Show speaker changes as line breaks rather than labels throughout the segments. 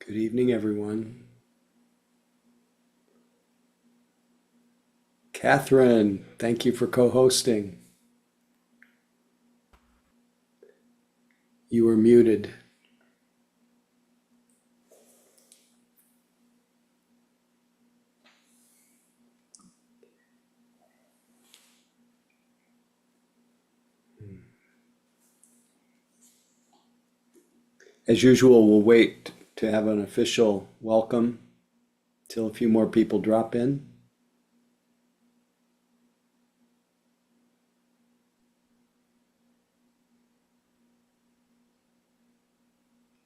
Good evening, everyone. Catherine, thank you for co-hosting. You were muted. As usual, we'll wait to have an official welcome till a few more people drop in.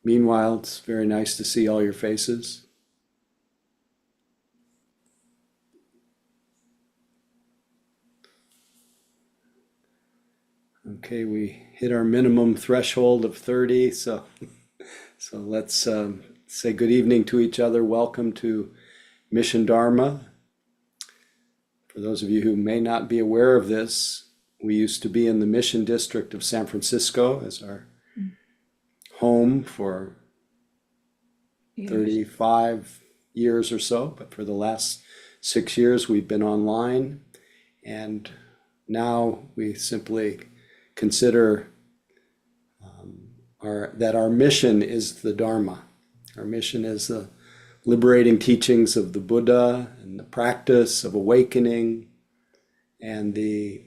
Meanwhile, it's very nice to see all your faces. Okay, we hit our minimum threshold of 30, so let's say good evening to each other. Welcome to Mission Dharma. For those of you who may not be aware of this, we used to be in the Mission District of San Francisco as our home for 35 years or so, but for the last 6 years we've been online, and now we simply consider that our mission is the Dharma. Our mission is the liberating teachings of the Buddha and the practice of awakening and the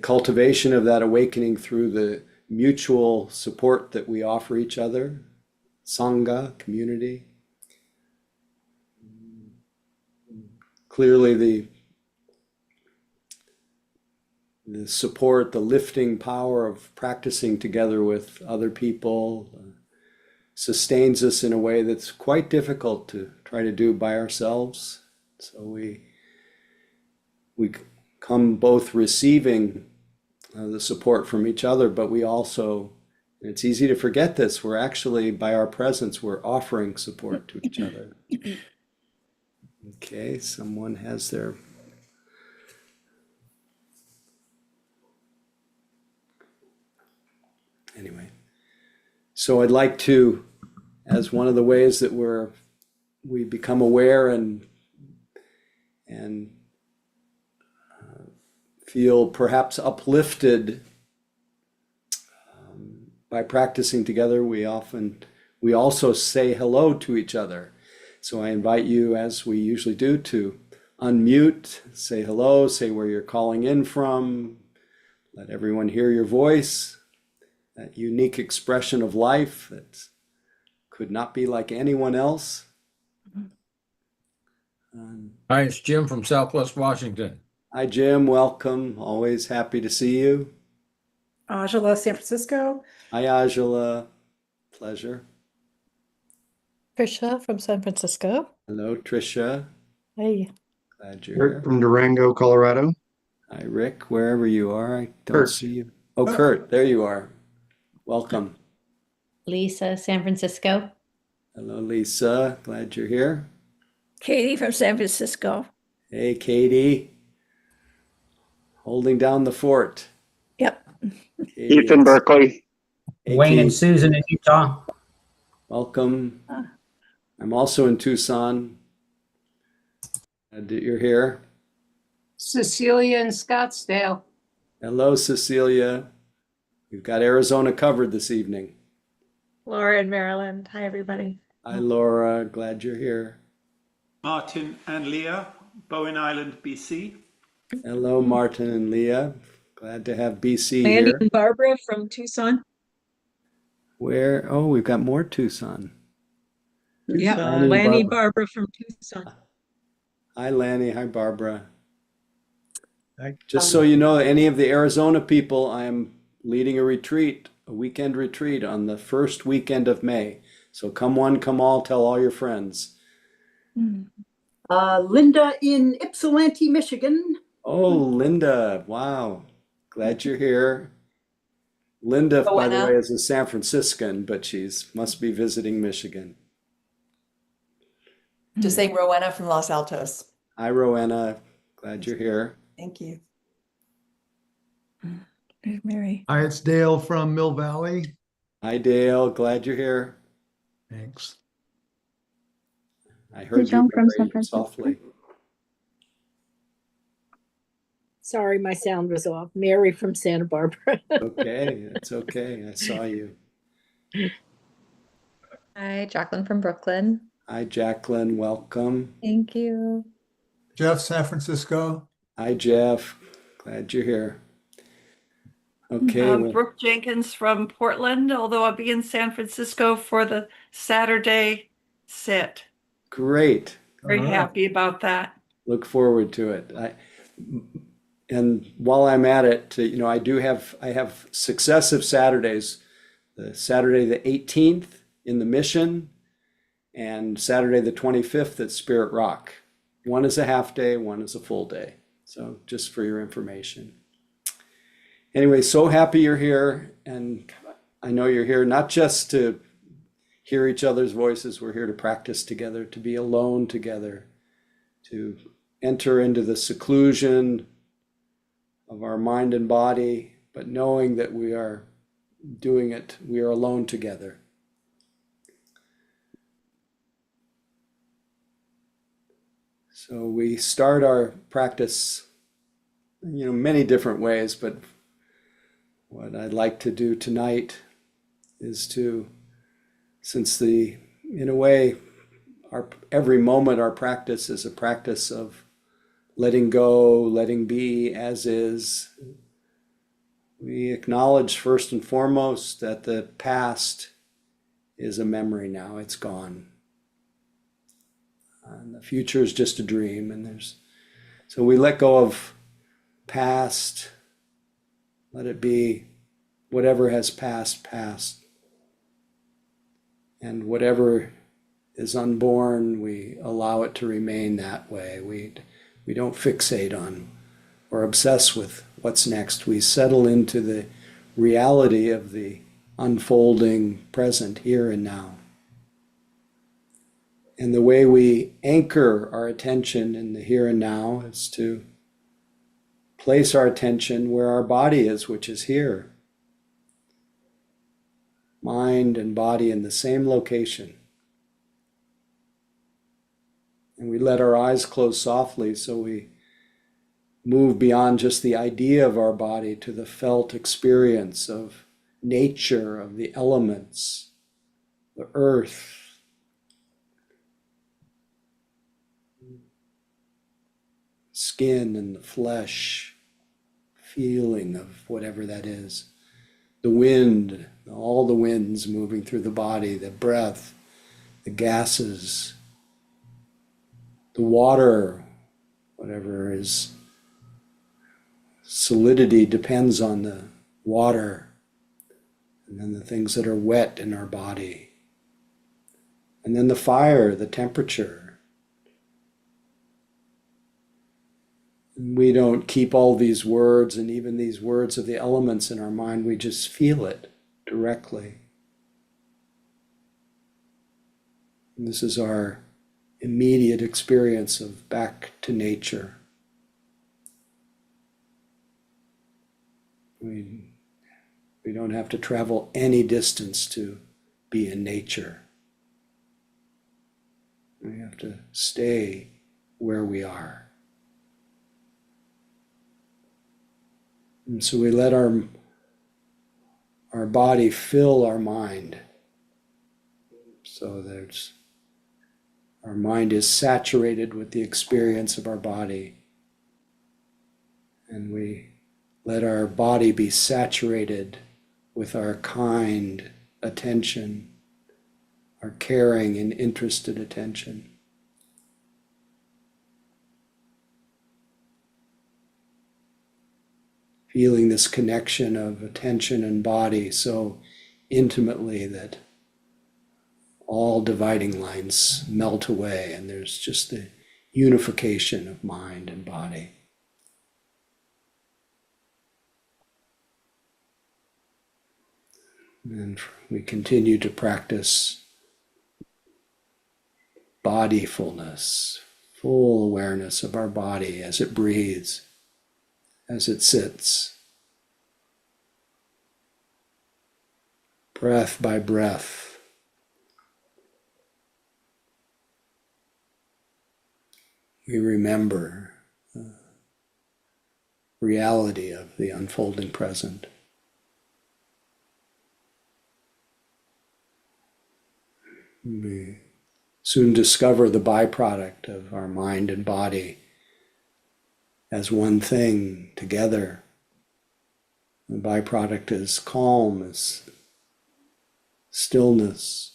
cultivation of that awakening through the mutual support that we offer each other, Sangha, community. Clearly the support, the lifting power of practicing together with other people sustains us in a way that's quite difficult to try to do by ourselves. So we come both receiving the support from each other, but we also, and it's easy to forget this, we're actually, by our presence, we're offering support to each other. Okay, someone has their... Anyway, so I'd like to, as one of the ways that we become aware and feel perhaps uplifted by practicing together, we also say hello to each other. So I invite you, as we usually do, to unmute, say hello, say where you're calling in from, let everyone hear your voice, that unique expression of life that could not be like anyone else.
Hi, it's Jim from Southwest Washington.
Hi, Jim. Welcome. Always happy to see you.
Angela, San Francisco.
Hi, Angela. Pleasure.
Trisha from San Francisco.
Hello, Trisha.
Hey.
Glad you're
Rick
here.
from Durango, Colorado.
Hi, Rick, wherever you are. I don't
Kurt.
see you. Oh, Kurt, there you are. Welcome.
Lisa, San Francisco.
Hello, Lisa. Glad you're here.
Katie from San Francisco.
Hey, Katie. Holding down the fort.
Yep.
Katie,
Ethan, Berkeley.
Hey,
Wayne and
Keith.
Susan in Utah.
Welcome. I'm also in Tucson. Glad that you're here.
Cecilia in Scottsdale.
Hello, Cecilia. We've got Arizona covered this evening.
Laura in Maryland. Hi, everybody.
Hi, Laura. Glad you're here.
Martin and Leah, Bowen Island, BC.
Hello, Martin and Leah. Glad to have BC
Lanny
here.
and Barbara from Tucson.
Where? Oh, we've got more Tucson.
Yeah,
Lanny and
Lanny,
Barbara.
Barbara from Tucson.
Hi, Lanny. Hi, Barbara. Just so you know, any of the Arizona people, I'm leading a retreat, a weekend retreat on the first weekend of May. So come one, come all, tell all your friends.
Linda in Ypsilanti, Michigan.
Oh, Linda. Wow. Glad you're here. Linda, by the way, is a San Franciscan, but must be visiting Michigan.
Just saying Rowena from Los Altos.
Hi, Rowena. Glad you're here.
Thank you.
There's Mary.
Hi, it's Dale from Mill Valley.
Hi, Dale. Glad you're here.
Thanks.
I heard you
Joan from San
very
Francisco.
softly.
Sorry, my sound was off. Mary from Santa Barbara.
Okay, it's okay. I saw you.
Hi, Jacqueline from Brooklyn.
Hi, Jacqueline. Welcome.
Thank you.
Jeff, San Francisco.
Hi, Jeff. Glad you're here. Okay. well,
Brooke Jenkins from Portland, although I'll be in San Francisco for the Saturday sit.
Great.
Very
All right.
happy about that.
Look forward to it. And while I'm at it, I have successive Saturdays. The Saturday the 18th in the Mission, and Saturday the 25th at Spirit Rock. One is a half day, one is a full day. So just for your information. Anyway, so happy you're here, and I know you're here not just to hear each other's voices. We're here to practice together, to be alone together, to enter into the seclusion of our mind and body, but knowing that we are doing it, we are alone together. So we start our practice, many different ways, but what I'd like to do tonight is in a way, every moment our practice is a practice of letting go, letting be as is. We acknowledge first and foremost that the past is a memory now, it's gone. And the future is just a dream, so we let go of past, let it be whatever has passed. And whatever is unborn, we allow it to remain that way. We don't fixate on or obsess with what's next. We settle into the reality of the unfolding present here and now. And the way we anchor our attention in the here and now is to place our attention where our body is, which is here. Mind and body in the same location. And we let our eyes close softly so we move beyond just the idea of our body to the felt experience of nature, of the elements, the earth, skin and the flesh, feeling of whatever that is, the wind, all the winds moving through the body, the breath, the gases, the water, whatever is solidity depends on the water, and then the things that are wet in our body, and then the fire, the temperature. And we don't keep all these words and even these words of the elements in our mind, we just feel it directly. And this is our immediate experience of back to nature. We don't have to travel any distance to be in nature. We have to stay where we are. And so we let our body fill our mind. So our mind is saturated with the experience of our body. And we let our body be saturated with our kind attention, our caring and interested attention. Feeling this connection of attention and body so intimately that all dividing lines melt away and there's just the unification of mind and body. And we continue to practice bodyfulness, full awareness of our body as it breathes, as it sits, breath by breath, we remember the reality of the unfolding present. We soon discover the byproduct of our mind and body as one thing together. The byproduct is calm, is stillness.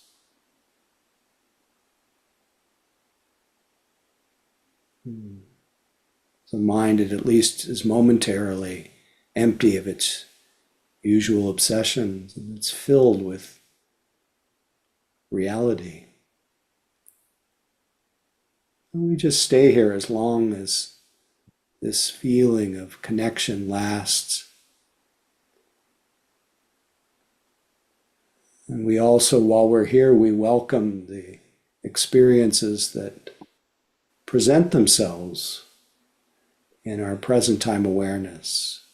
The mind, at least, is momentarily empty of its usual obsessions, and it's filled with reality. And we just stay here as long as this feeling of connection lasts. And we also, while we're here, we welcome the experiences that present themselves in our present time awareness.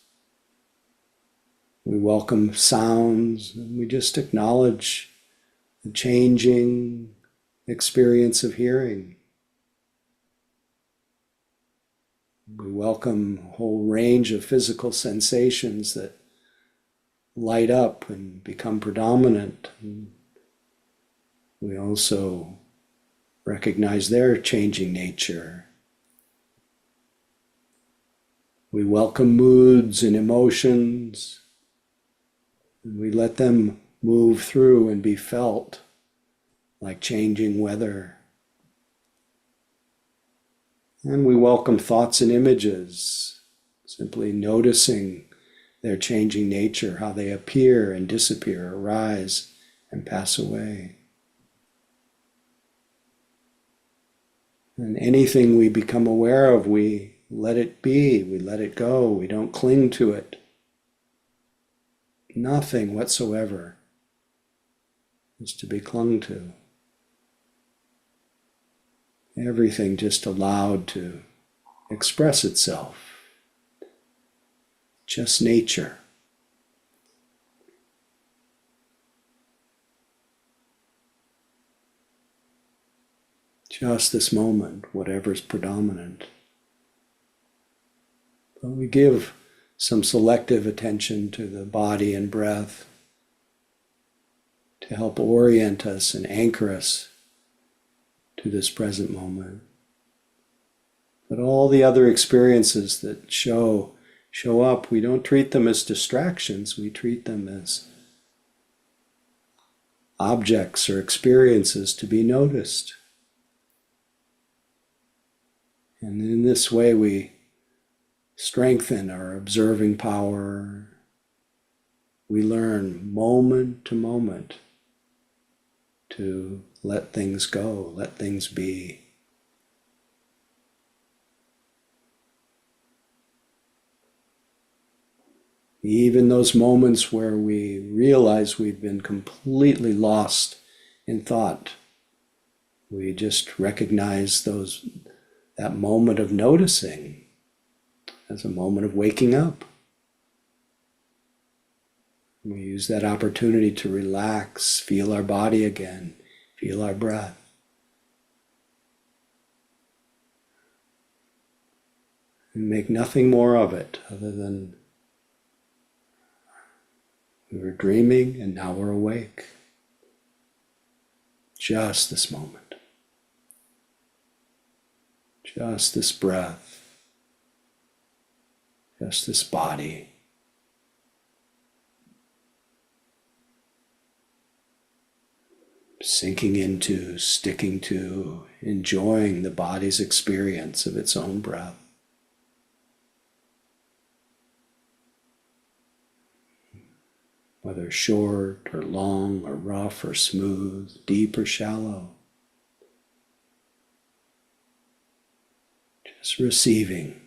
We welcome sounds, and we just acknowledge the changing experience of hearing. We welcome a whole range of physical sensations that light up and become predominant. And we also recognize their changing nature. We welcome moods and emotions, and we let them move through and be felt like changing weather. And we welcome thoughts and images, simply noticing their changing nature, how they appear and disappear, arise and pass away. And anything we become aware of, we let it be, we let it go, we don't cling to it. Nothing whatsoever is to be clung to. Everything just allowed to express itself. Just nature. Just this moment, whatever's predominant. But we give some selective attention to the body and breath to help orient us and anchor us to this present moment. But all the other experiences that show up, we don't treat them as distractions, we treat them as objects or experiences to be noticed. And in this way we strengthen our observing power. We learn moment to moment to let things go, let things be. Even those moments where we realize we've been completely lost in thought, we just recognize that moment of noticing as a moment of waking up. We use that opportunity to relax, feel our body again, feel our breath. And make nothing more of it other than we were dreaming and now we're awake. Just this moment. Just this breath. Just this body. Sinking into, sticking to, enjoying the body's experience of its own breath. Whether short or long or rough or smooth, deep or shallow. Just receiving.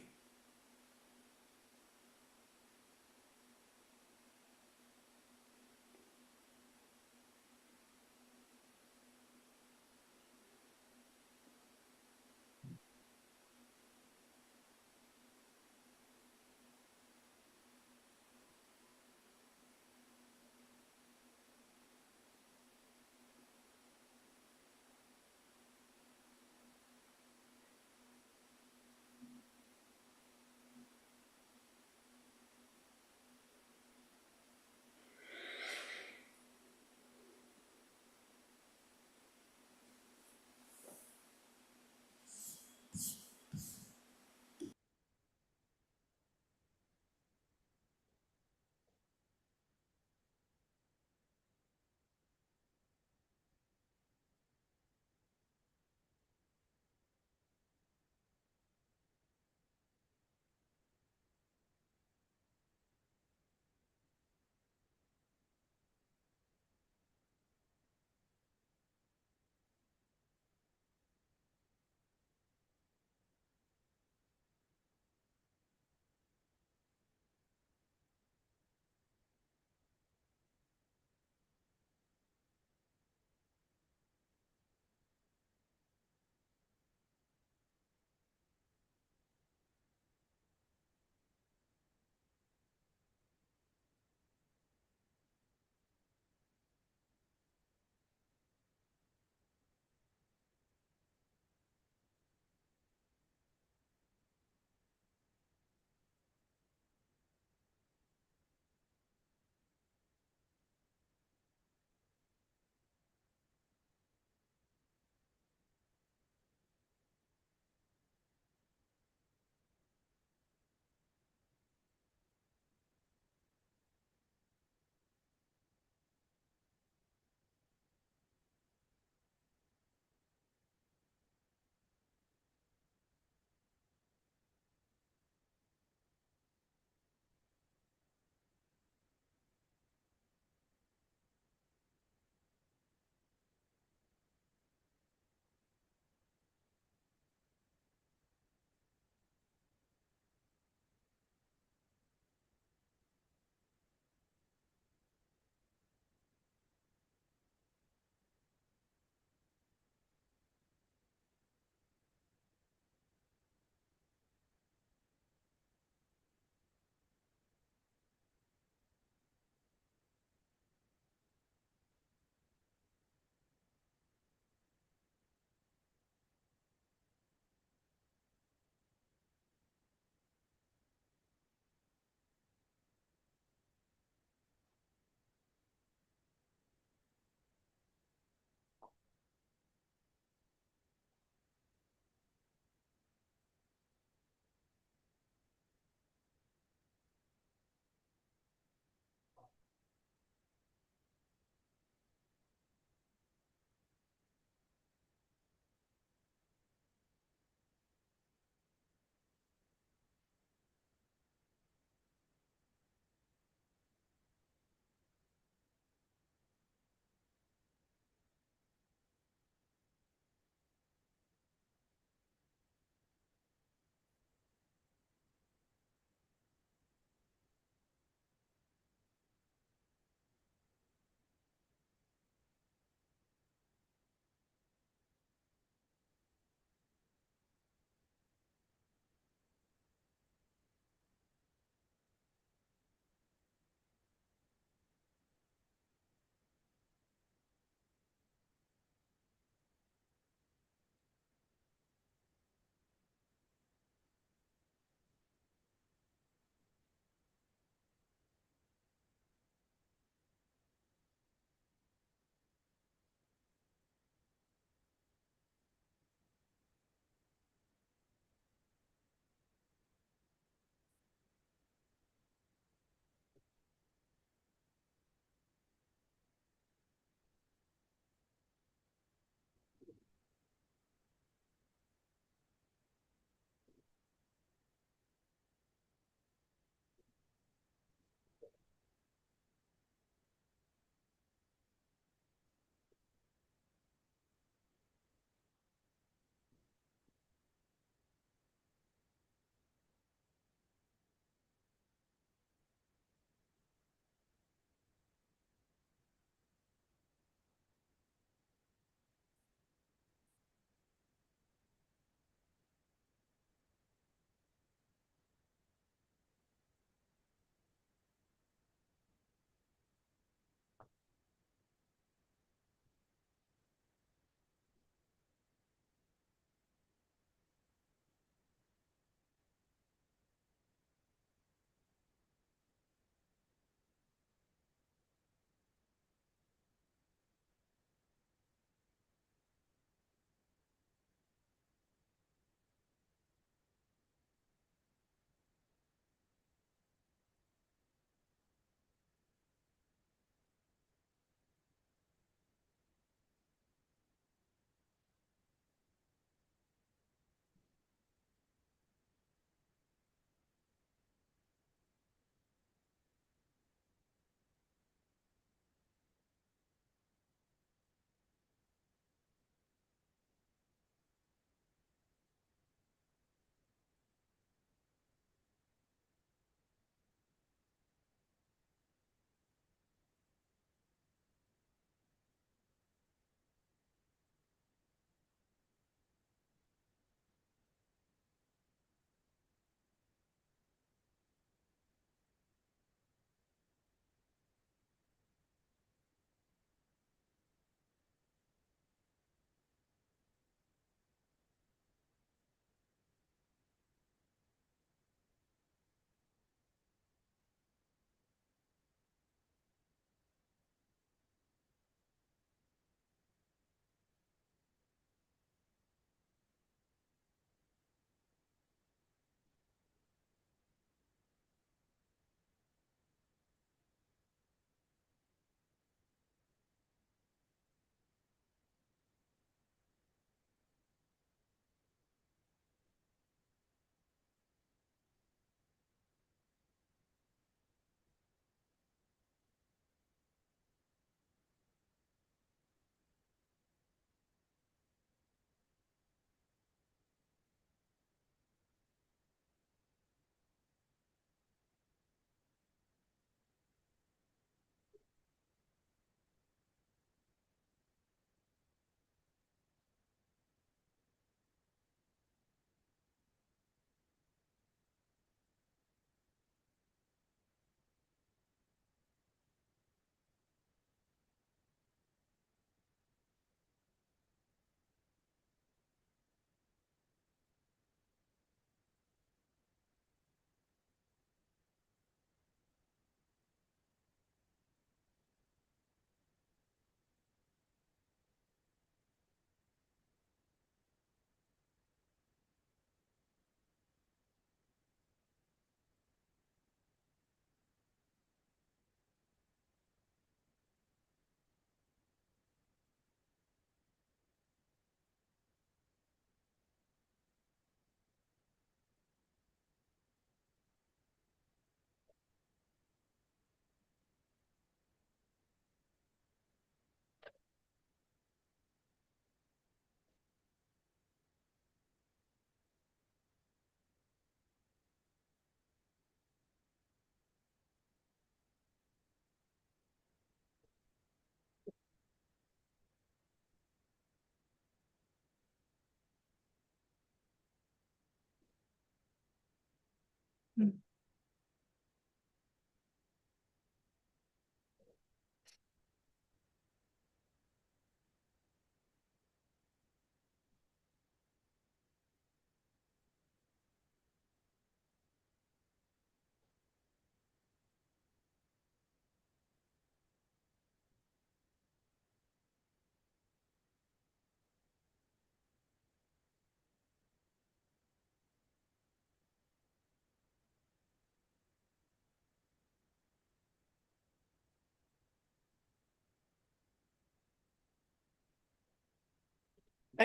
Are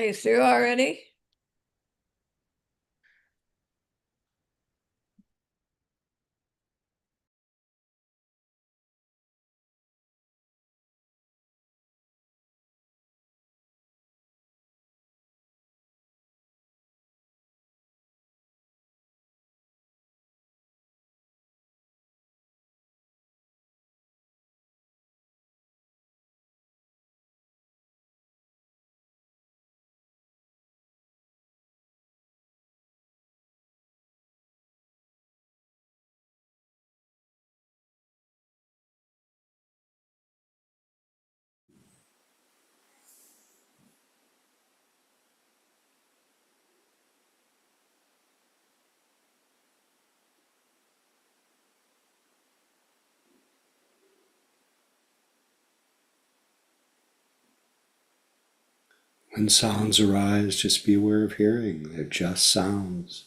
you through already?
When sounds arise, just be aware of hearing. They're just sounds.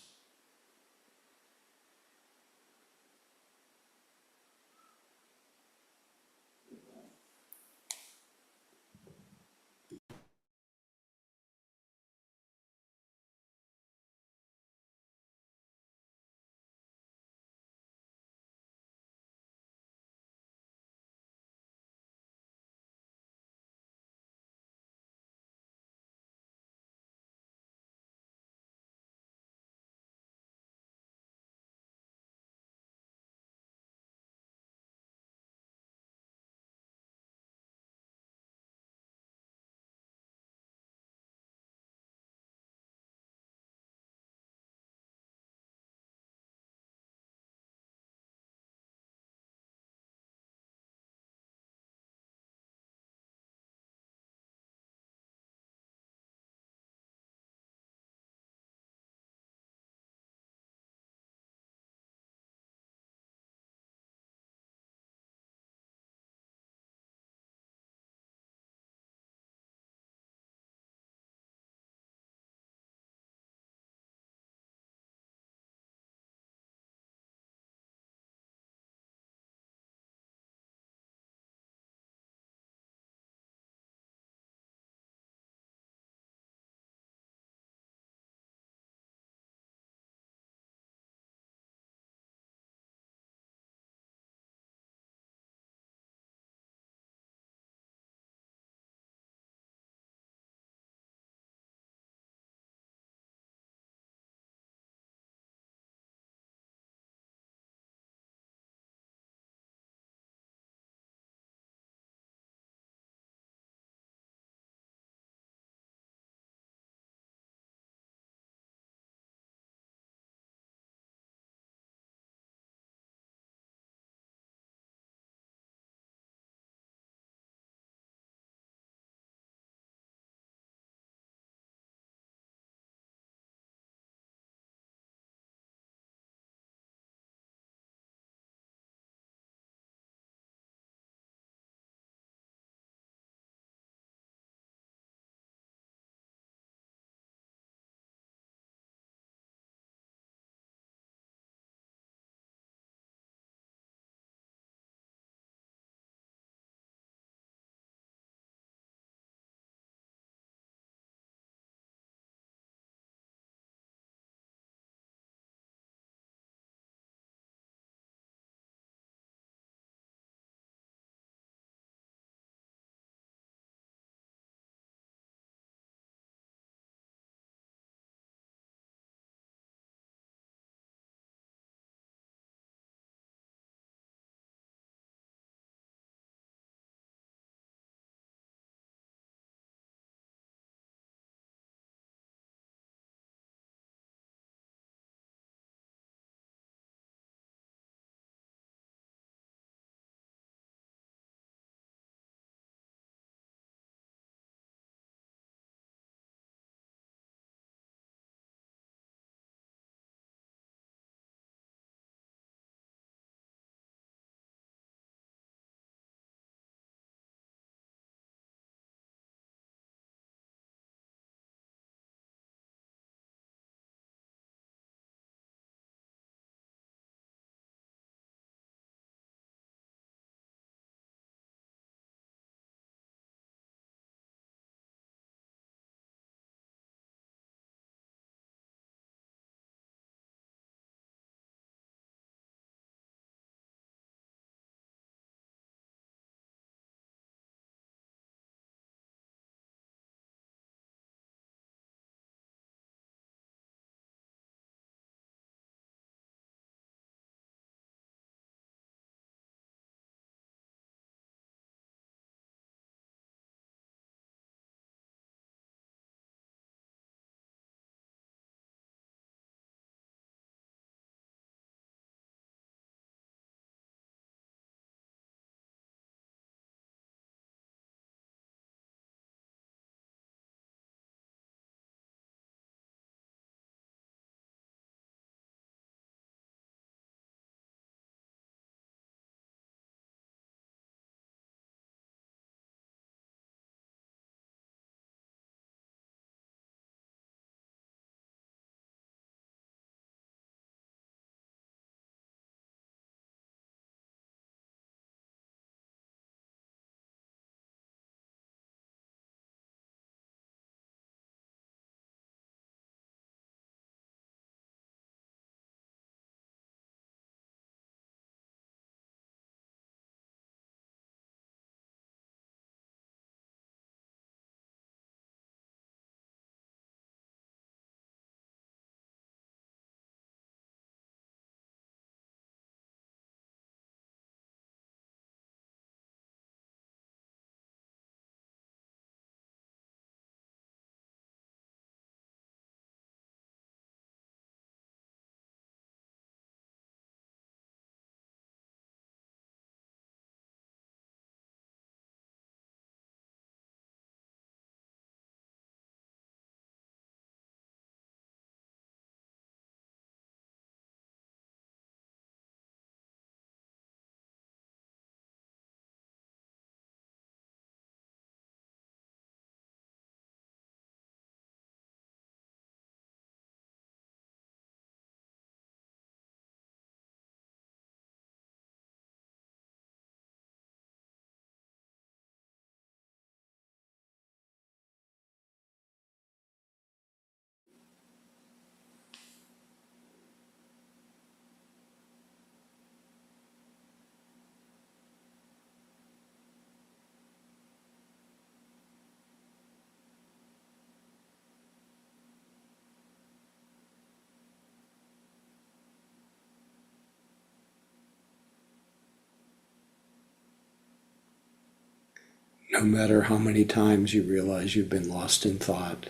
No matter how many times you realize you've been lost in thought,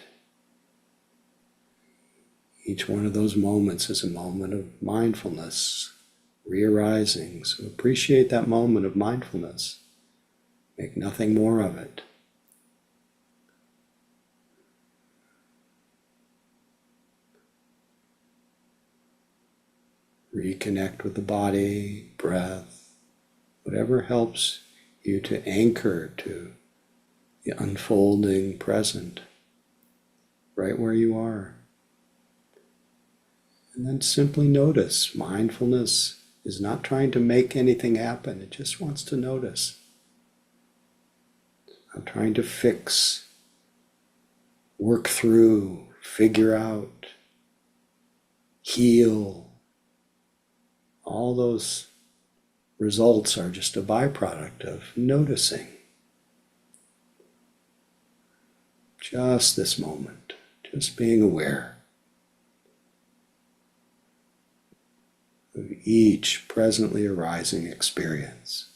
each one of those moments is a moment of mindfulness, re-arising. So appreciate that moment of mindfulness. Make nothing more of it. Reconnect with the body, breath, whatever helps you to anchor to the unfolding present, right where you are. And then simply notice. Mindfulness is not trying to make anything happen, it just wants to notice. Not trying to fix, work through, figure out, heal. All those results are just a byproduct of noticing. Just this moment, just being aware of each presently arising experience.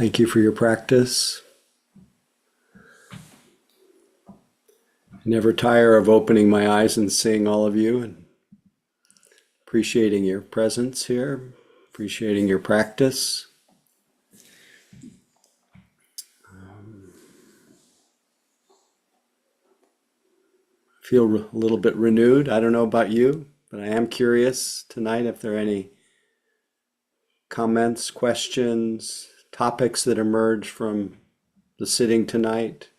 Thank you for your practice. I never tire of opening my eyes and seeing all of you and appreciating your presence here, appreciating your practice. Feel a little bit renewed. I don't know about you, but I am curious tonight if there are any comments, questions, topics that emerge from the sitting tonight.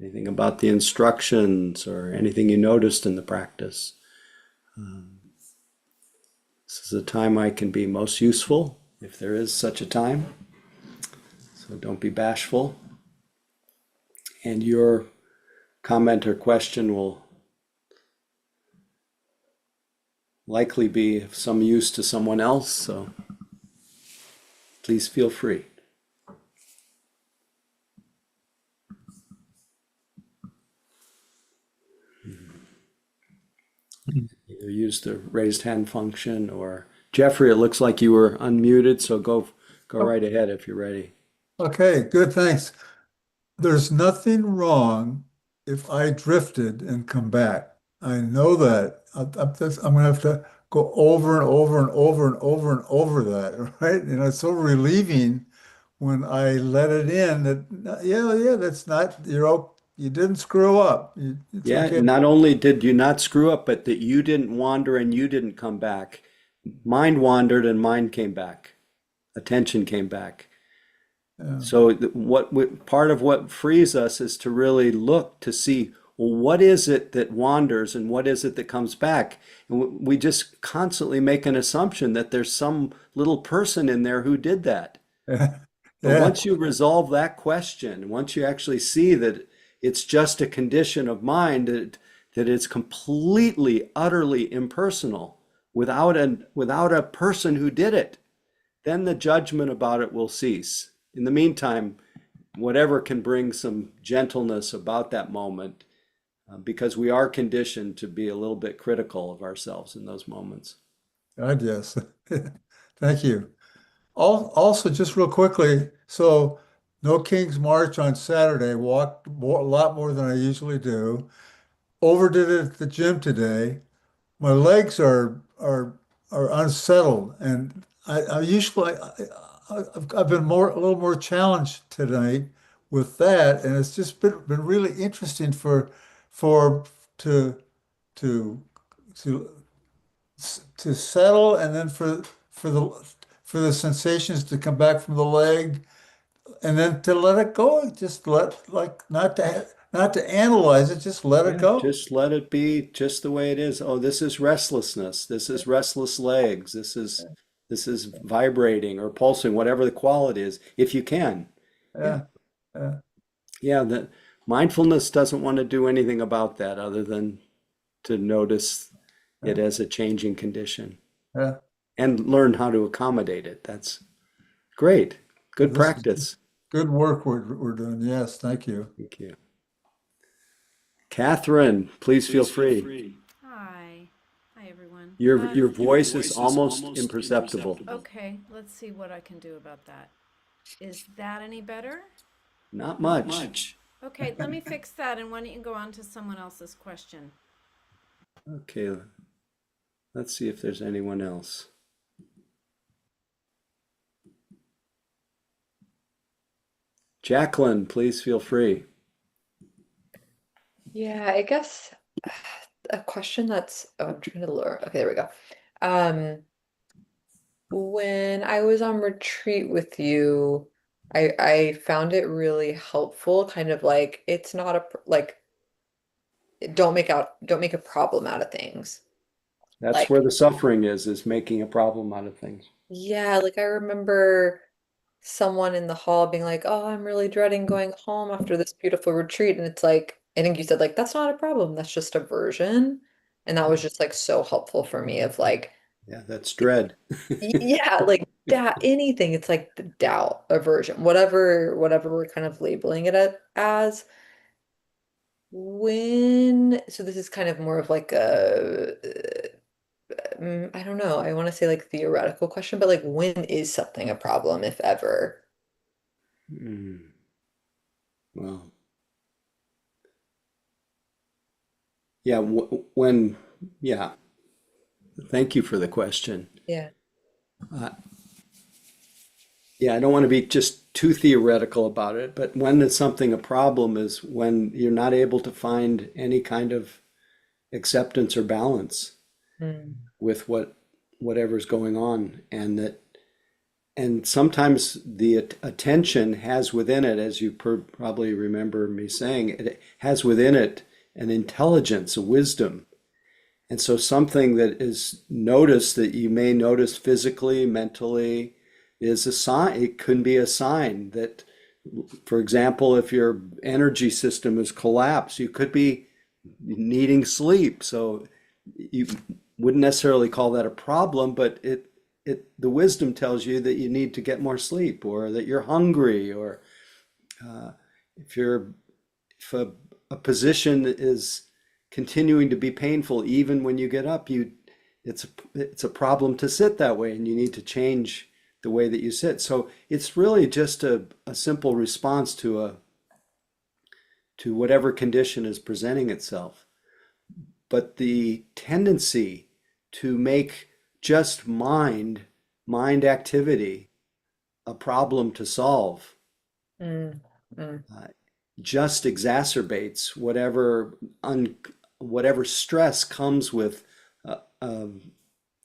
Anything about the instructions or anything you noticed in the practice. This is a time I can be most useful, if there is such a time. So don't be bashful. And your comment or question will likely be of some use to someone else, so please feel free. Either use the raised hand function or Jeffrey, it looks like you were unmuted, so go right ahead if you're ready.
Okay, good, thanks. There's nothing wrong if I drifted and come back. I know that. I'm gonna have to go over and over and over and over and over that, right? And it's so relieving when I let it in that, yeah, that's not, you didn't screw up. It's
Yeah,
okay.
not only did you not screw up, but that you didn't wander and you didn't come back. Mind wandered and mind came back. Attention came back.
Yeah.
So part of what frees us is to really look to see, well, what is it that wanders and what is it that comes back? And we just constantly make an assumption that there's some little person in there who did that.
Yeah.
But
Yeah.
once you resolve that question, once you actually see that it's just a condition of mind, that it's completely, utterly impersonal without a person who did it, then the judgment about it will cease. In the meantime, whatever can bring some gentleness about that moment, because we are conditioned to be a little bit critical of ourselves in those moments.
God, yes. Thank you. Also, just real quickly, so no King's March on Saturday, walked a lot more than I usually do. Overdid it at the gym today. My legs are unsettled, and I usually I've been a little more challenged tonight with that, and it's just been really interesting for to to to to settle, and then for the sensations to come back from the leg, and then to let it go. Just not to analyze it, just let it
Yeah,
go.
just let it be just the way it is. Oh, this is restlessness. This is restless legs. This is vibrating or pulsing, whatever the quality is, if you can. Yeah.
Yeah, yeah,
Yeah, the mindfulness doesn't want to do anything about that other than to notice it as a changing condition
yeah.
and learn how to accommodate it. That's great. Good
This is
practice.
good work we're doing. Yes, thank you.
Thank you. Catherine, please feel free.
Hi. Hi, everyone.
Your voice is almost imperceptible.
Okay, let's see what I can do about that. Is that any better?
Not much.
Okay, let me fix that, and why don't you go on to someone else's question?
Okay, let's see if there's anyone else. Jacqueline, please feel free.
Yeah, I guess a question I'm trying to lure. Okay, there we go. Um, when I was on retreat with you, I found it really helpful, kind of like it's not like don't make a problem out of things.
That's
Like,
where the suffering is making a problem out of things.
yeah, like I remember someone in the hall being like, "Oh, I'm really dreading going home after this beautiful retreat." And it's like, I think you said like that's not a problem. That's just aversion. And that was just like so helpful for me of like,
Yeah, that's dread.
yeah, like that anything. It's like the doubt, aversion, whatever we're kind of labeling it as. So this is kind of more of like I don't know. I want to say like theoretical question, but like when is something a problem, if ever?
Mm. Well, yeah, when, yeah, thank you for the question.
Yeah.
Uh, yeah, I don't want to be just too theoretical about it, but when is something a problem is when you're not able to find any kind of acceptance or balance
Mm.
with whatever's going on, and sometimes the attention has within it, as you probably remember me saying, it has within it an intelligence, a wisdom. And so something that is noticed that you may notice physically, mentally, is a sign. It can be a sign that, for example, if your energy system is collapsed, you could be needing sleep. So you wouldn't necessarily call that a problem, but the wisdom tells you that you need to get more sleep, or that you're hungry, or uh, if you're if a position is continuing to be painful even when you get up, it's a problem to sit that way, and you need to change the way that you sit. So it's really just a simple response to whatever condition is presenting itself. But the tendency to make just mind activity a problem to solve
Mm. Mm.
uh, just exacerbates whatever stress comes with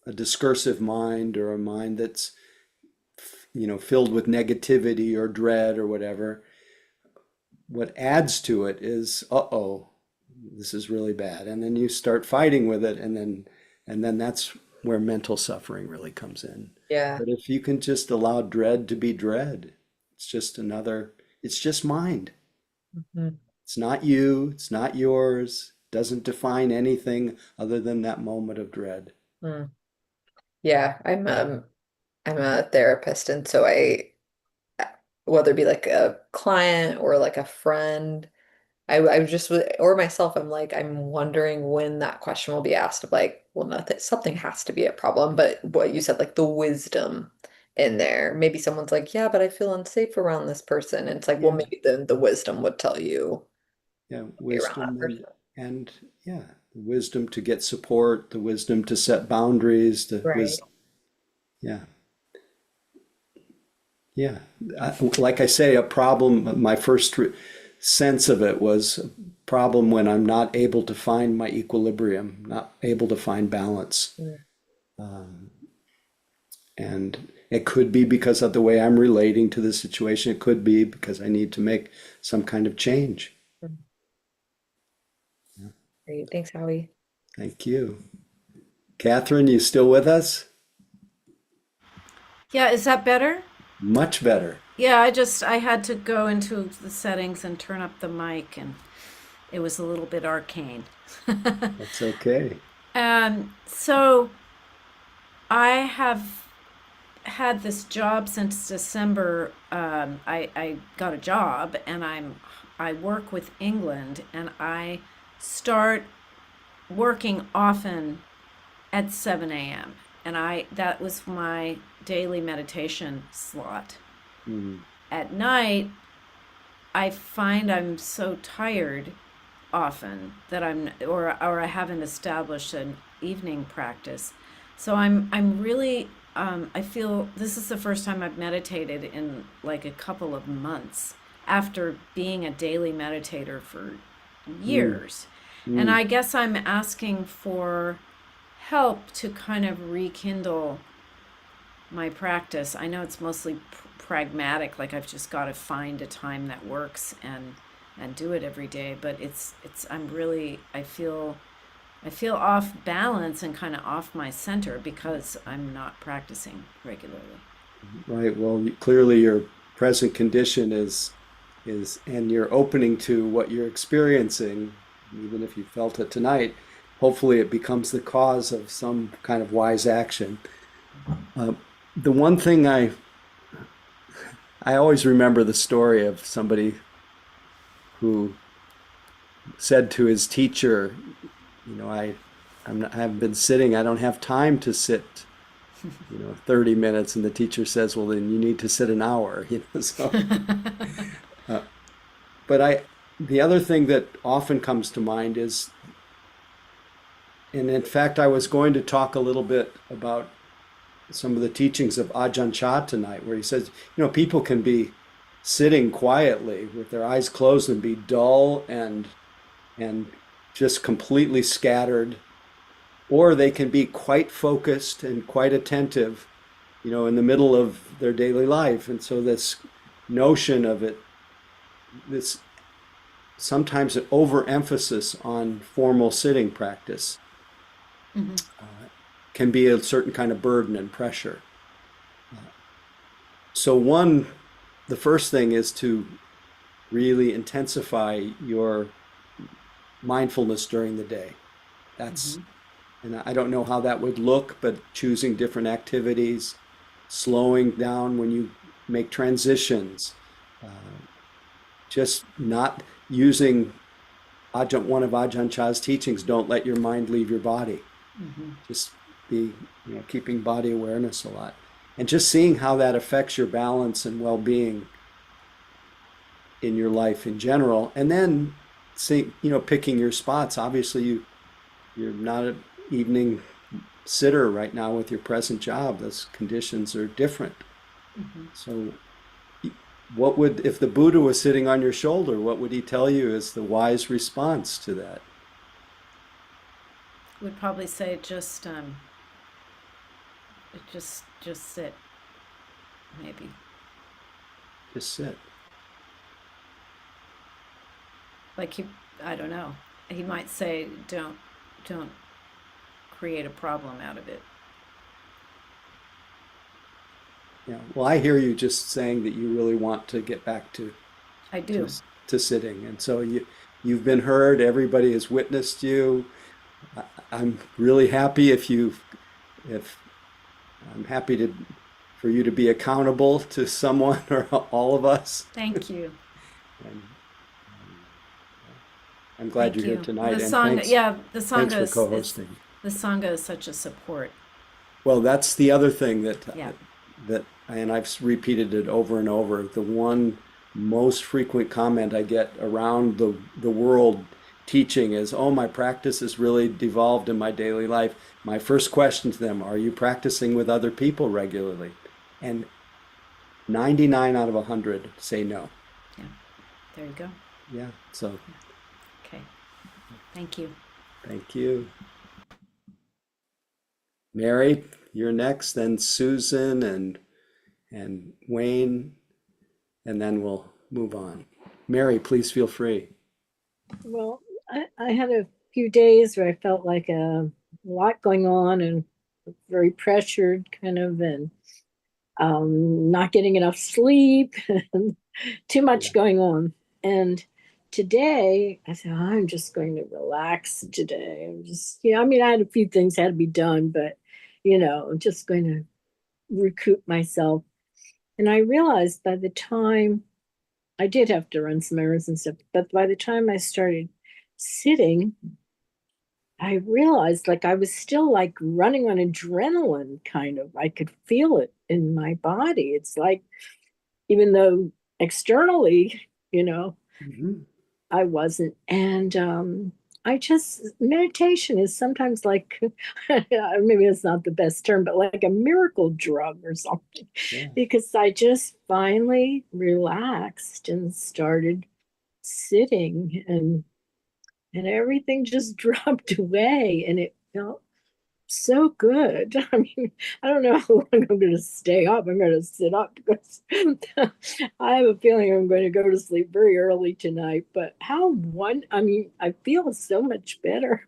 a discursive mind, or a mind that's filled with negativity or dread or whatever. What adds to it is, uh-oh, this is really bad, and then you start fighting with it, and then that's where mental suffering really comes in.
Yeah.
But if you can just allow dread to be dread, it's just mind.
Mhm.
It's not you, it's not yours, doesn't define anything other than that moment of dread.
Mm. Yeah, I'm a therapist, and so whether it be like a client or like a friend, I just or myself, I'm like, I'm wondering when that question will be asked of like, well, nothing, something has to be a problem, but what you said, like the wisdom in there, maybe someone's like, yeah, but I feel unsafe around this person, and it's like, well,
Yeah,
maybe then the wisdom would tell you
yeah,
be around that
wisdom
person.
and yeah, the wisdom to get support, the wisdom to set boundaries, the
Right.
wisdom. Yeah, yeah. Like I say, a problem, my first sense of it was a problem when I'm not able to find my equilibrium, not able to find balance.
Mm.
Um, and it could be because of the way I'm relating to the situation. It could be because I need to make some kind of change.
Mm. Great. Thanks, Howie.
Thank you. Catherine, you still with us?
Yeah, is that better?
Much better.
Yeah, I had to go into the settings and turn up the mic, and it was a little bit arcane.
That's okay.
So I have had this job since December. I got a job, and I work with England, and I start working often at 7 a.m. And that was my daily meditation slot.
Mm,
At night, I find I'm so tired often that or I haven't established an evening practice. So I'm really I feel this is the first time I've meditated in like a couple of months after being a daily meditator for
mm,
years. And
mm.
I guess I'm asking for help to kind of rekindle my practice. I know it's mostly pragmatic, like I've just got to find a time that works and do it every day, but it's I'm really I feel off balance and kind of off my center because I'm not practicing regularly.
Right. Well, clearly your present condition and you're opening to what you're experiencing, even if you felt it tonight. Hopefully, it becomes the cause of some kind of wise action. Uh, the one thing I always remember the story of somebody who said to his teacher, I haven't been sitting. I don't have time to sit 30 minutes, and the teacher says, well, then you need to sit an hour, so. But the other thing that often comes to mind is, and in fact, I was going to talk a little bit about some of the teachings of Ajahn Chah tonight, where he says, people can be sitting quietly with their eyes closed and be dull and just completely scattered, or they can be quite focused and quite attentive, in the middle of their daily life. And so this notion of it, this sometimes an overemphasis on formal sitting practice can be a certain kind of burden and pressure. So the first thing is to really intensify your mindfulness during the day. And I don't know how that would look, but choosing different activities, slowing down when you make transitions, just not using one of Ajahn Chah's teachings, don't let your mind leave your body. Just be, keeping body awareness a lot. And just seeing how that affects your balance and well-being in your life in general. And then picking your spots. Obviously, you're not an evening sitter right now with your present job. Those conditions are different. So if the Buddha was sitting on your shoulder, what would he tell you is the wise response to that?
Would probably say just sit, maybe.
Just sit.
Like I don't know. He might say, don't create a problem out of it.
Yeah. Well, I hear you just saying that you really want to get back to
I do.
to sitting, and so you've been heard. Everybody has witnessed you. I'm really happy if I'm happy for you to be accountable to someone or all of us.
Thank you.
And I'm glad
Thank
you're
you.
here tonight.
The
And
Sangha,
thanks,
yeah, the
thanks
Sangha
for
is
co-hosting.
the Sangha is such a support.
Well, that's the other thing that
Yeah.
and I've repeated it over and over. The one most frequent comment I get around the world teaching is, oh, my practice has really devolved in my daily life. My first question to them, are you practicing with other people regularly? And 99 out of 100 say no.
Yeah. There you go.
Yeah. So
Okay. Thank you.
thank you. Mary, you're next, then Susan and Wayne, and then we'll move on. Mary, please feel free.
Well, I had a few days where I felt like a lot going on and very pressured kind of, and not getting enough sleep and too much going on. And today I said, I'm just going to relax today. I'm just, I mean, I had a few things had to be done, but, I'm just going to recoup myself. And I realized by the time I did have to run some errands and stuff, but by the time I started sitting, I realized like I was still like running on adrenaline, kind of. I could feel it in my body. It's like, even though externally, I wasn't. And meditation is sometimes like, maybe it's not the best term, but like a miracle drug or something, because I just finally relaxed and started sitting, and everything just dropped away, and it felt so good. I mean, I don't know how long I'm going to stay up. I'm going to sit up because I have a feeling I'm going to go to sleep very early tonight. But I feel so much better.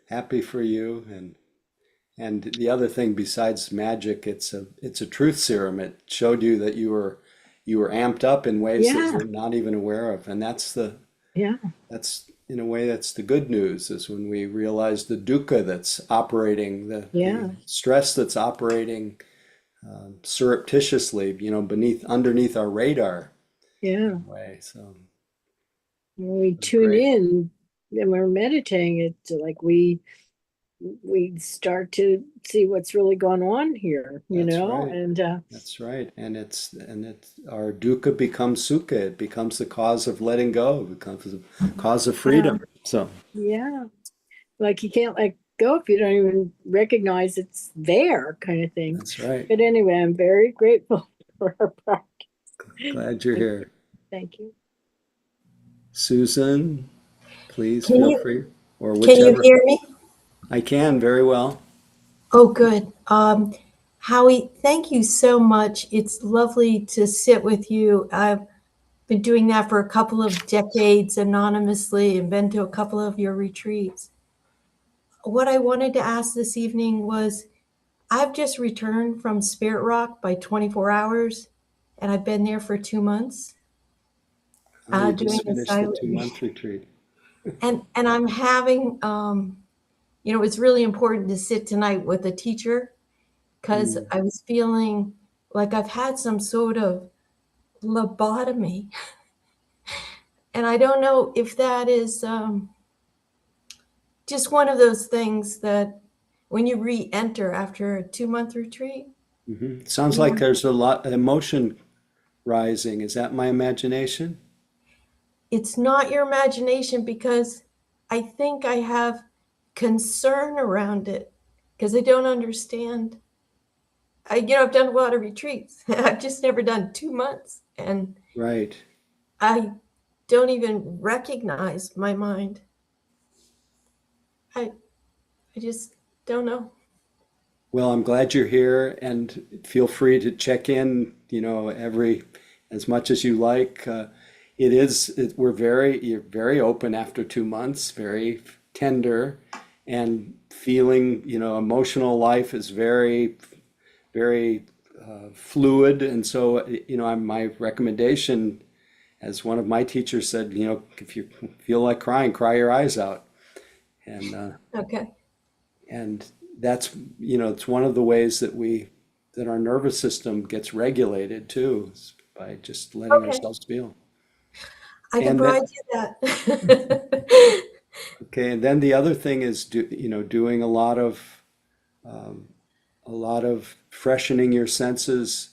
Happy for you. And the other thing besides magic, it's a truth serum. It showed you that you were amped up in ways that you're not even aware of. And that's in a way, that's the good news, is when we realize the dukkha that's operating, the stress that's operating surreptitiously, underneath our radar. In a way. So
when we tune in and we're meditating, it's like we we start to see what's really going on here, you
That's
know,
right.
and
That's right. And it's our dukkha becomes sukha. It becomes the cause of letting go. It becomes the cause of freedom. So
yeah, like you can't let go if you don't even recognize it's there, kind of thing.
that's right.
But anyway, I'm very grateful for our practice.
Glad you're here.
Thank you.
Susan, please
Can
feel
you
free, or
can you
whichever.
hear me?
I can very well.
Oh, good. Howie, thank you so much. It's lovely to sit with you. I've been doing that for a couple of decades anonymously and been to a couple of your retreats. What I wanted to ask this evening was I've just returned from Spirit Rock by 24 hours, and I've been there for 2 months
You
doing
just
a
finished the
silent
2 month retreat.
and I'm having it's really important to sit tonight with a teacher because
Mm,
I was feeling like I've had some sort of lobotomy. And I don't know if that is just one of those things that when you re-enter after a 2 month retreat,
Sounds
you
like
know,
there's a lot of emotion rising. Is that my imagination?
it's not your imagination because I think I have concern around it because I don't understand. I've done a lot of retreats. I've just never done 2 months. And
Right.
I don't even recognize my mind. I I just don't know.
Well, I'm glad you're here, and feel free to check in, as much as you like. You're very open after 2 months, very tender, and feeling, emotional life is very, very fluid. And so, my recommendation, as one of my teachers said, if you feel like crying, cry your eyes out. And
Okay.
and that's, it's one of the ways that our nervous system gets regulated too, is by just letting
Okay.
ourselves feel.
I can
And
provide
then,
you that.
okay, and then the other thing is doing um, a lot of freshening your senses,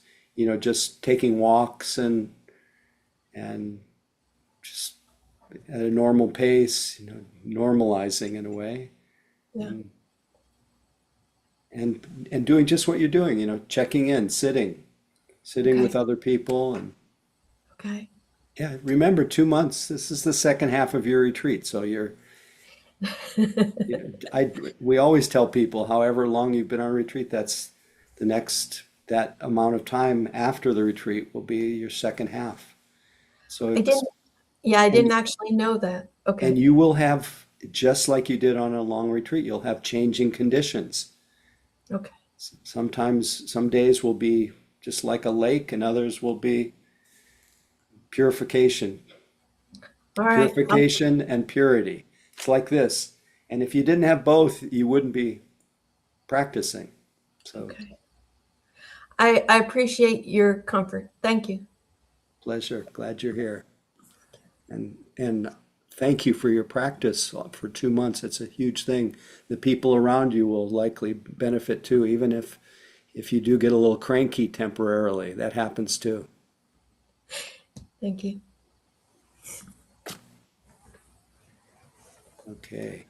just taking walks and just at a normal pace, normalizing in a way.
Yeah.
And doing just what you're doing, checking in, sitting with
Okay.
other people. And
Okay.
yeah, remember, 2 months, this is the second half of your retreat. So we always tell people, however long you've been on retreat, that amount of time after the retreat will be your second half. So
I didn't, yeah, I
and
didn't actually know that.
and
Okay.
you will have, just like you did on a long retreat, you'll have changing conditions.
Okay.
Sometimes, some days will be just like a lake, and others will be purification,
All right.
purification and purity. It's like this. And if you didn't have both, you wouldn't be practicing. So,
Okay. I appreciate your comfort. Thank you.
pleasure. Glad you're here. And thank you for your practice for 2 months. It's a huge thing. The people around you will likely benefit too, even if you do get a little cranky temporarily. That happens too.
Thank you.
Okay.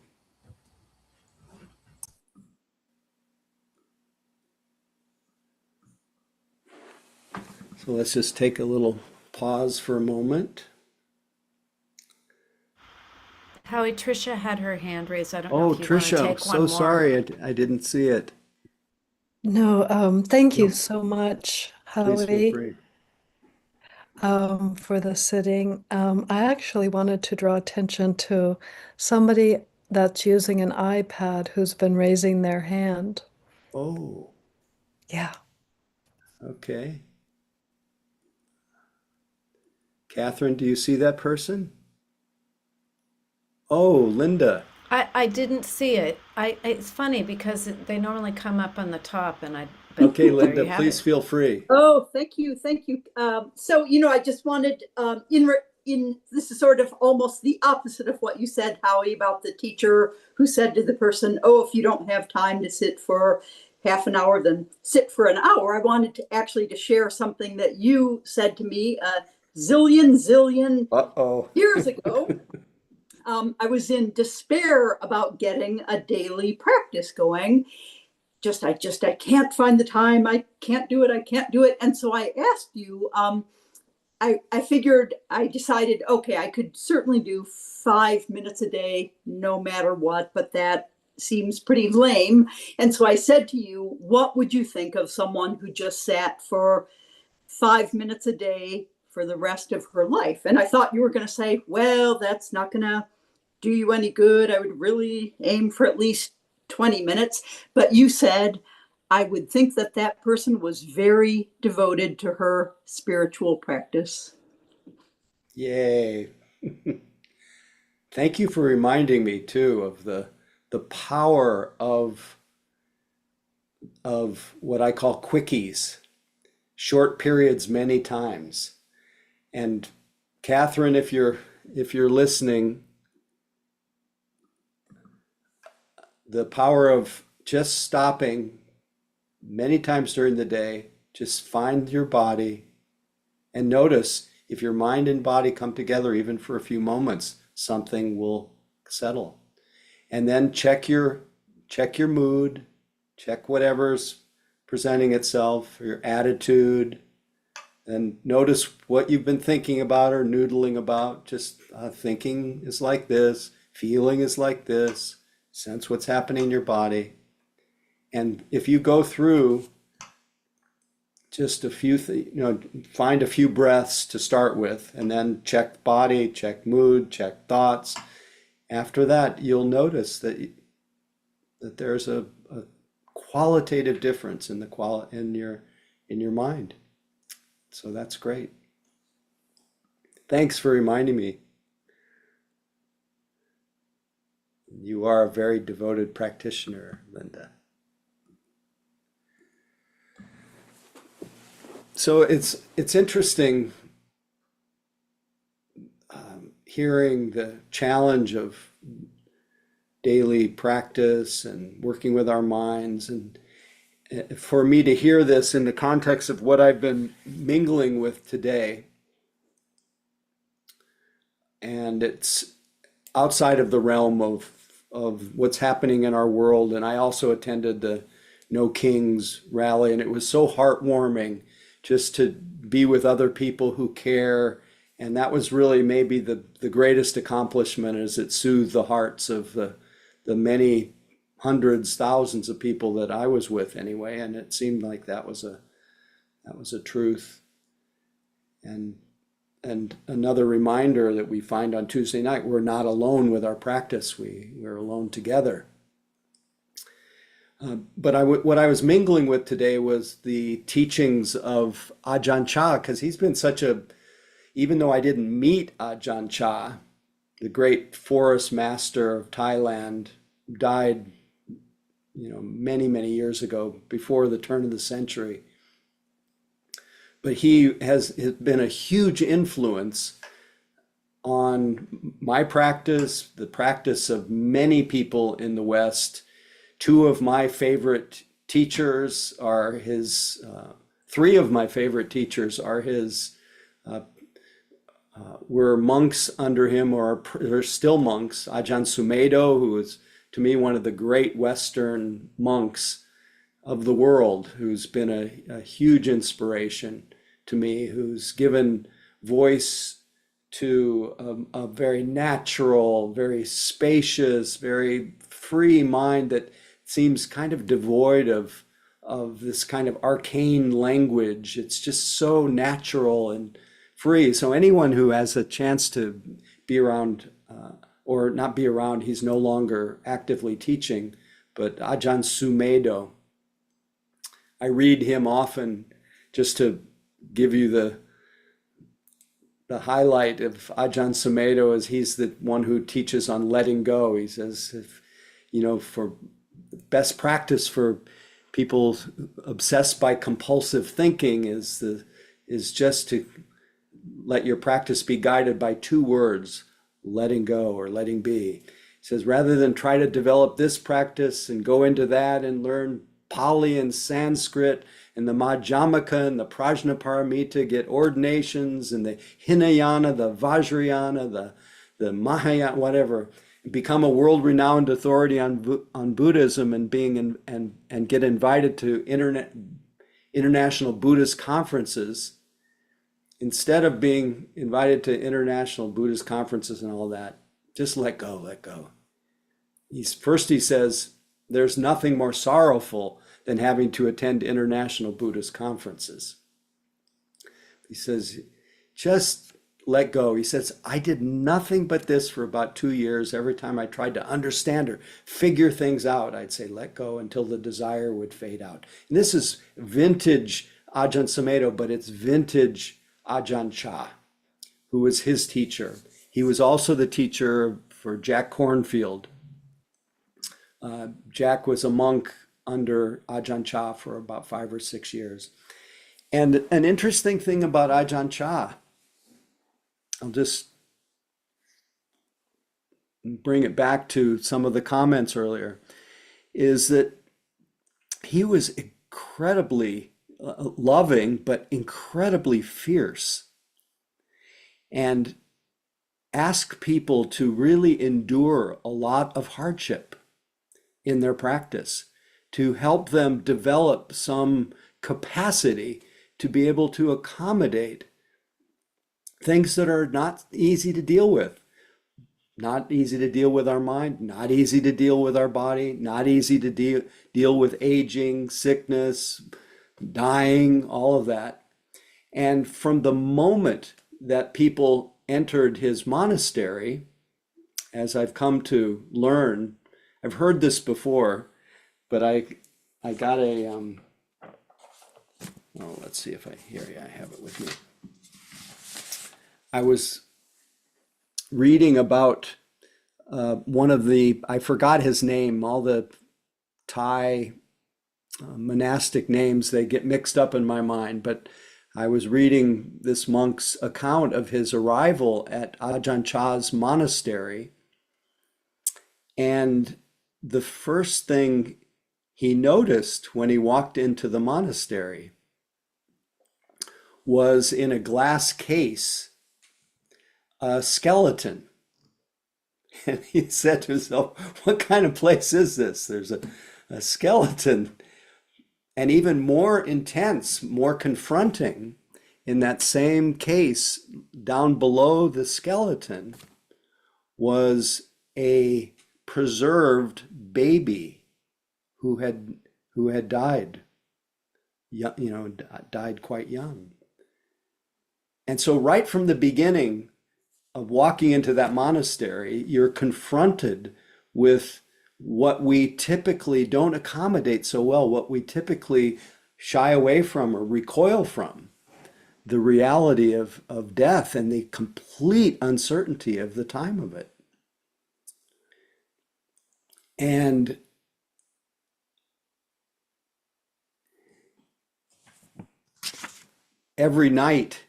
So let's just take a little pause for a moment.
Howie, Tricia had her hand raised. I don't know
Oh,
if you want to
Tricia, I'm
take one
so
more.
sorry. I didn't see it.
No, thank you
No,
so much,
please feel
Howie,
free.
for the sitting. I actually wanted to draw attention to somebody that's using an iPad who's been raising their hand.
Oh,
Yeah.
okay. Catherine, do you see that person? Oh, Linda.
I didn't see it. It's funny because they normally come up on the top, but
Okay,
there
Linda,
you have
please
it.
feel free.
Oh, thank you, thank you. So, I just wanted, this is sort of almost the opposite of what you said, Howie, about the teacher who said to the person, oh, if you don't have time to sit for half an hour, then sit for an hour. I wanted to actually to share something that you said to me a zillion
Uh-oh.
years ago. I was in despair about getting a daily practice going. I can't find the time. I can't do it. And so I asked you, I figured, I decided, okay, I could certainly do 5 minutes a day, no matter what, but that seems pretty lame. And so I said to you, what would you think of someone who just sat for 5 minutes a day for the rest of her life? And I thought you were going to say, well, that's not going to do you any good. I would really aim for at least 20 minutes. But you said, I would think that that person was very devoted to her spiritual practice.
Yay. Thank you for reminding me too of the power of what I call quickies, short periods many times. And Catherine, if you're listening, the power of just stopping many times during the day, just find your body and notice if your mind and body come together, even for a few moments, something will settle. And then check your mood, check whatever's presenting itself, your attitude, and notice what you've been thinking about or noodling about. Just thinking is like this, feeling is like this, sense what's happening in your body. And if you go through just a few, find a few breaths to start with, and then check body, check mood, check thoughts. After that, you'll notice that there's a qualitative difference in your mind. So that's great. Thanks for reminding me. You are a very devoted practitioner, Linda. So it's interesting hearing the challenge of daily practice and working with our minds, and for me to hear this in the context of what I've been mingling with today. And it's outside of the realm of what's happening in our world. And I also attended the No Kings rally, and it was so heartwarming just to be with other people who care. And that was really maybe the greatest accomplishment, is it soothed the hearts of the many hundreds, thousands of people that I was with anyway. And it seemed like that was a truth. And another reminder that we find on Tuesday night, we're not alone with our practice. We're alone together. But what I was mingling with today was the teachings of Ajahn Chah, because he's been even though I didn't meet Ajahn Chah, the great forest master of Thailand, died, many, many years ago, before the turn of the century. But he has been a huge influence on my practice, the practice of many people in the West. Two of my favorite teachers are his, three of my favorite teachers are his, were monks under him, or are still monks. Ajahn Sumedho, who is to me one of the great Western monks of the world, who's been a huge inspiration to me, who's given voice to a very natural, very spacious, very free mind that seems kind of devoid of this kind of arcane language. It's just so natural and free. So anyone who has a chance to be around, or not be around, he's no longer actively teaching, but Ajahn Sumedho, I read him often just to give you the highlight of Ajahn Sumedho. Is he's the one who teaches on letting go. He says, for best practice for people obsessed by compulsive thinking is just to let your practice be guided by two words, letting go or letting be. He says, rather than try to develop this practice and go into that and learn Pali and Sanskrit and the Madhyamaka and the Prajnaparamita, get ordinations and the Hinayana, the Vajrayana, the Mahayana, whatever, become a world-renowned authority on Buddhism and and get invited to international Buddhist conferences. Instead of being invited to international Buddhist conferences and all that, just let go, let go. He says, there's nothing more sorrowful than having to attend international Buddhist conferences. He says, just let go. He says, I did nothing but this for about 2 years. Every time I tried to understand or figure things out, I'd say, let go until the desire would fade out. And this is vintage Ajahn Sumedho, but it's vintage Ajahn Chah, who was his teacher. He was also the teacher for Jack Cornfield. Jack was a monk under Ajahn Chah for about 5 or 6 years. And an interesting thing about Ajahn Chah, I'll just bring it back to some of the comments earlier, is that he was incredibly loving, but incredibly fierce, and asked people to really endure a lot of hardship in their practice to help them develop some capacity to be able to accommodate things that are not easy to deal with. Not easy to deal with our mind, not easy to deal with our body, not easy to deal with aging, sickness, dying, all of that. And from the moment that people entered his monastery, as I've come to learn, I've heard this before, but I got a, let's see if I have it with me. I was reading about one of I forgot his name, all the Thai monastic names, they get mixed up in my mind, but I was reading this monk's account of his arrival at Ajahn Chah's monastery, and the first thing he noticed when he walked into the monastery was, in a glass case, a skeleton. And he said to himself, what kind of place is this? There's a skeleton. And even more intense, more confronting, in that same case, down below the skeleton, was a preserved baby who had died, died quite young. And so right from the beginning of walking into that monastery, you're confronted with what we typically don't accommodate so well, what we typically shy away from or recoil from, the reality of death and the complete uncertainty of the time of it. And every night,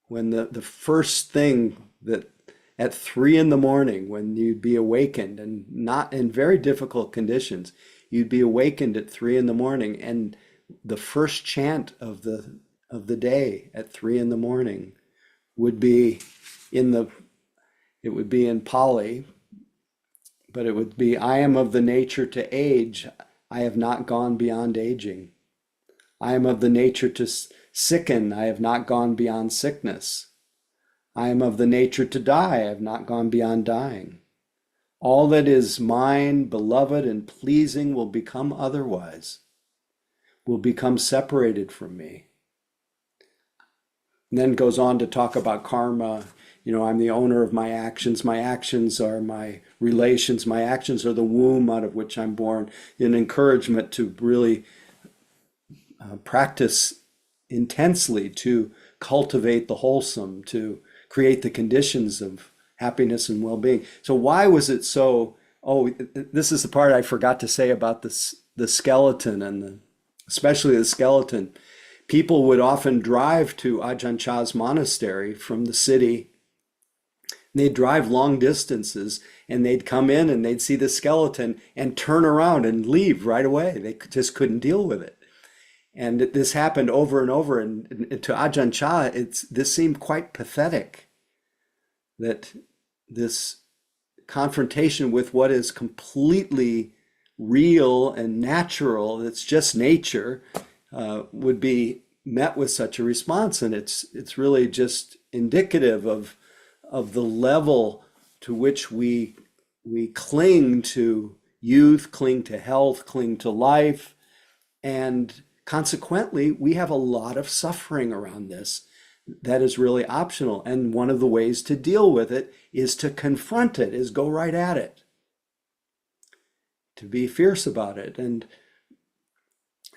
when the first thing that at 3 a.m, when you'd be awakened, and not in very difficult conditions, you'd be awakened at 3 a.m, and the first chant of the day at 3 a.m. would be it would be in Pali, but it would be, I am of the nature to age, I have not gone beyond aging. I am of the nature to sicken, I have not gone beyond sickness. I am of the nature to die, I have not gone beyond dying. All that is mine, beloved, and pleasing will become otherwise, will become separated from me. And then goes on to talk about karma. I'm the owner of my actions are my relations, my actions are the womb out of which I'm born. An encouragement to really practice intensely to cultivate the wholesome, to create the conditions of happiness and well-being. So why was it so, this is the part I forgot to say about the skeleton, and especially the skeleton, people would often drive to Ajahn Chah's monastery from the city. They'd drive long distances and they'd come in and they'd see the skeleton and turn around and leave right away. They just couldn't deal with it. And this happened over and over. And to Ajahn Chah, this seemed quite pathetic, that this confrontation with what is completely real and natural, that's just nature, would be met with such a response. And it's really just indicative of the level to which we cling to youth, cling to health, cling to life, and consequently, we have a lot of suffering around this that is really optional. And one of the ways to deal with it is to confront it, is go right at it, to be fierce about it. And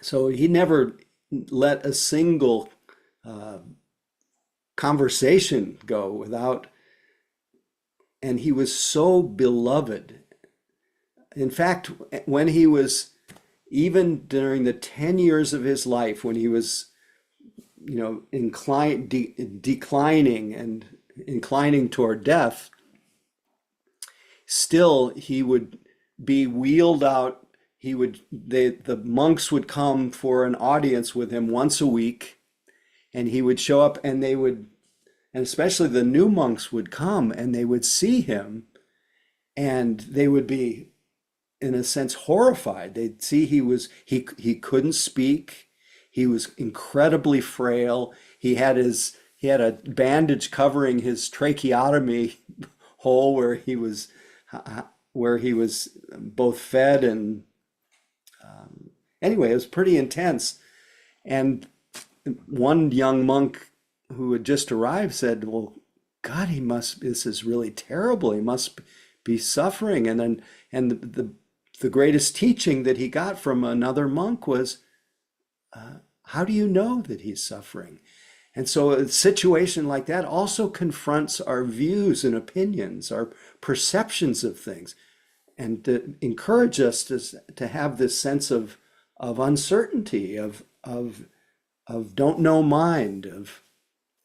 so he never let a single conversation go without, and he was so beloved. In fact, when he was, even during the 10 years of his life, when he was, declining and inclining toward death, still he would be wheeled out. The monks would come for an audience with him once a week, and he would show up, and and especially the new monks would come and they would see him, and they would be, in a sense, horrified. They'd see he couldn't speak. He was incredibly frail. He had a bandage covering his tracheotomy hole where he was both fed and anyway, it was pretty intense. And one young monk who had just arrived said, "Well, God, this is really terrible. He must be suffering." And the greatest teaching that he got from another monk was, how do you know that he's suffering? And so a situation like that also confronts our views and opinions, our perceptions of things, and to encourage us to have this sense of uncertainty, of don't know mind,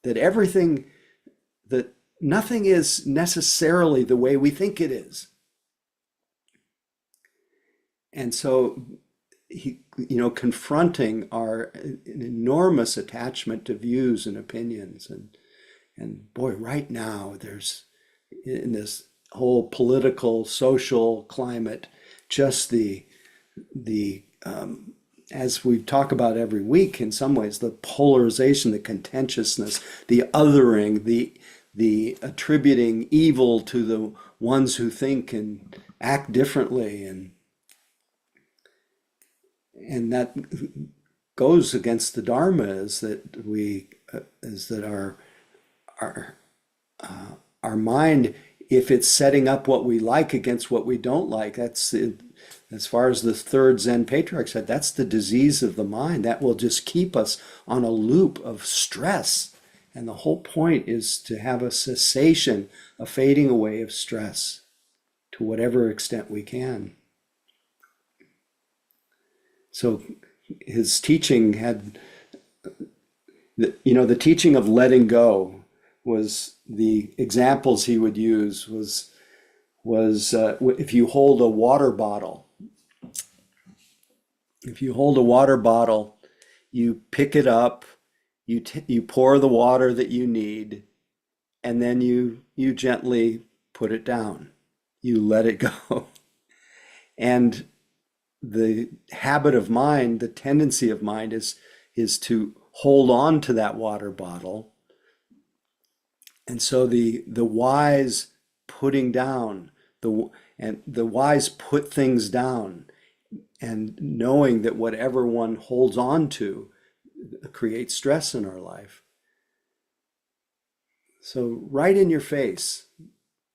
that nothing is necessarily the way we think it is. And so confronting our enormous attachment to views and opinions, and boy, right now there's, in this whole political, social climate, just the as we talk about every week, in some ways, the polarization, the contentiousness, the othering, the attributing evil to the ones who think and act differently, and that goes against the Dharma, is that our mind, if it's setting up what we like against what we don't like, that's it. As far as the third Zen patriarch said, that's the disease of the mind. That will just keep us on a loop of stress. And the whole point is to have a cessation, a fading away of stress to whatever extent we can. So his teaching had, the teaching of letting go was, the examples he would use was if you hold a water bottle. If you hold a water bottle, you pick it up, you pour the water that you need, and then you gently put it down. You let it go. And the habit of mind, the tendency of mind is to hold on to that water bottle. And so the wise putting down, the wise put things down, and knowing that whatever one holds on to creates stress in our life. So right in your face.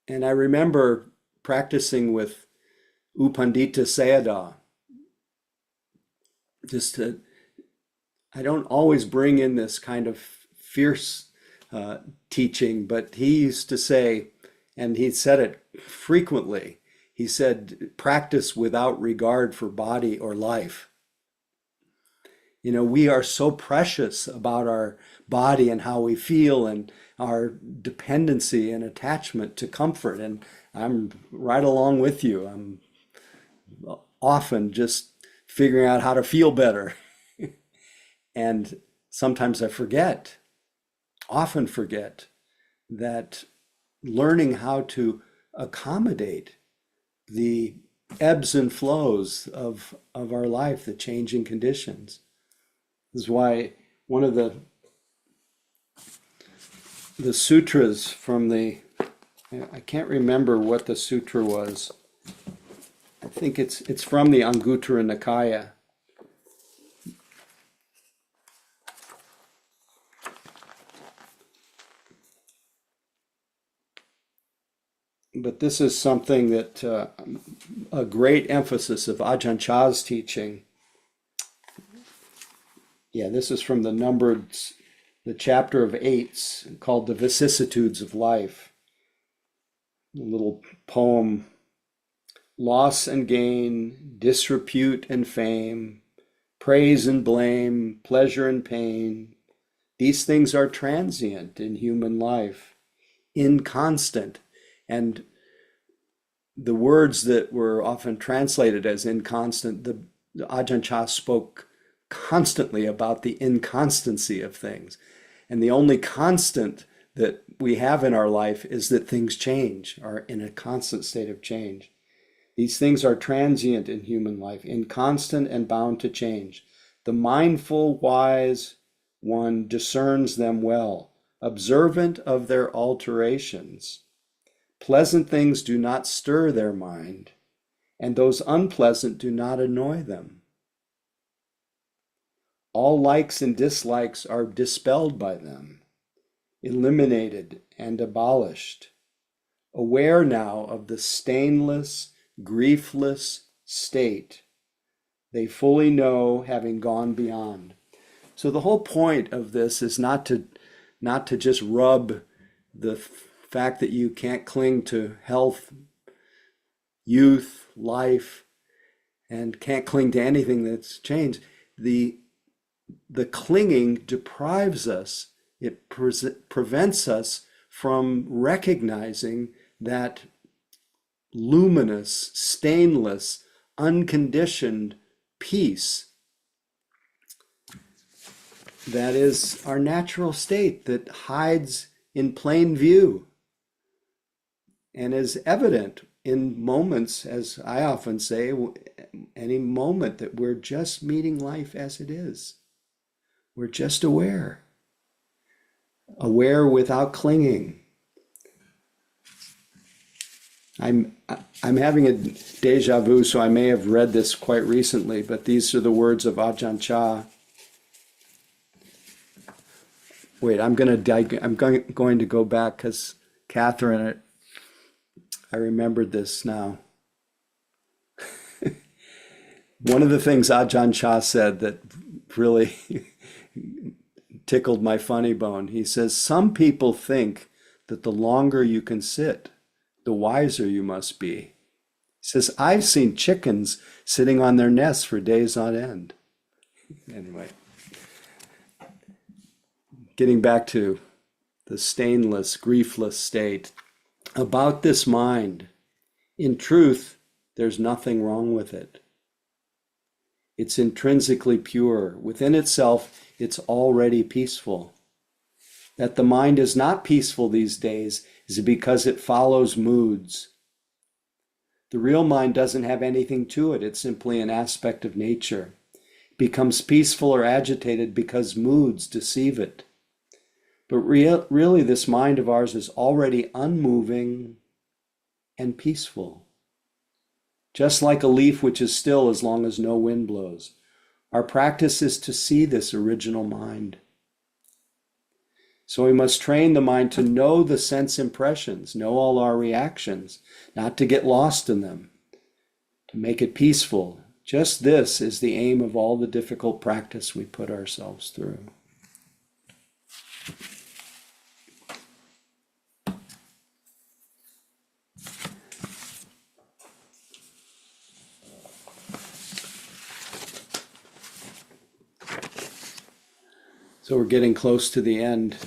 And I remember practicing with U Pandita Sayadaw. I don't always bring in this kind of fierce teaching, but he used to say, and he said it frequently, he said, practice without regard for body or life. You know, we are so precious about our body and how we feel and our dependency and attachment to comfort. And I'm right along with you. I'm often just figuring out how to feel better. And sometimes I often forget that learning how to accommodate the ebbs and flows of our life, the changing conditions. This is why one of the sutras from I can't remember what the sutra was. I think it's from the Anguttara Nikaya. But this is something that a great emphasis of Ajahn Chah's teaching. Yeah, this is from the chapter of eights called The Vicissitudes of Life. A little poem. Loss and gain, disrepute and fame, praise and blame, pleasure and pain. These things are transient in human life, inconstant. And the words that were often translated as inconstant, the Ajahn Chah spoke constantly about the inconstancy of things. And the only constant that we have in our life is that things change, are in a constant state of change. These things are transient in human life, inconstant and bound to change. The mindful, wise one discerns them well, observant of their alterations. Pleasant things do not stir their mind, and those unpleasant do not annoy them. All likes and dislikes are dispelled by them, eliminated and abolished. Aware now of the stainless, griefless state, they fully know, having gone beyond. So the whole point of this is not to just rub the fact that you can't cling to health, youth, life, and can't cling to anything that's changed. The clinging deprives us, it prevents us from recognizing that luminous, stainless, unconditioned peace that is our natural state, that hides in plain view and is evident in moments, as I often say, any moment that we're just meeting life as it is. We're just aware without clinging. I'm having a deja vu, so I may have read this quite recently, but these are the words of Ajahn Chah. Wait, I'm going to go back because Catherine, I remembered this now. One of the things Ajahn Chah said that really tickled my funny bone. He says, some people think that the longer you can sit, the wiser you must be. He says, I've seen chickens sitting on their nests for days on end. Anyway, getting back to the stainless, griefless state. About this mind, in truth, there's nothing wrong with it. It's intrinsically pure. Within itself, it's already peaceful. That the mind is not peaceful these days is because it follows moods. The real mind doesn't have anything to it. It's simply an aspect of nature. It becomes peaceful or agitated because moods deceive it. But really, this mind of ours is already unmoving and peaceful. Just like a leaf which is still as long as no wind blows. Our practice is to see this original mind. So we must train the mind to know the sense impressions, know all our reactions, not to get lost in them, to make it peaceful. Just this is the aim of all the difficult practice we put ourselves through. So we're getting close to the end.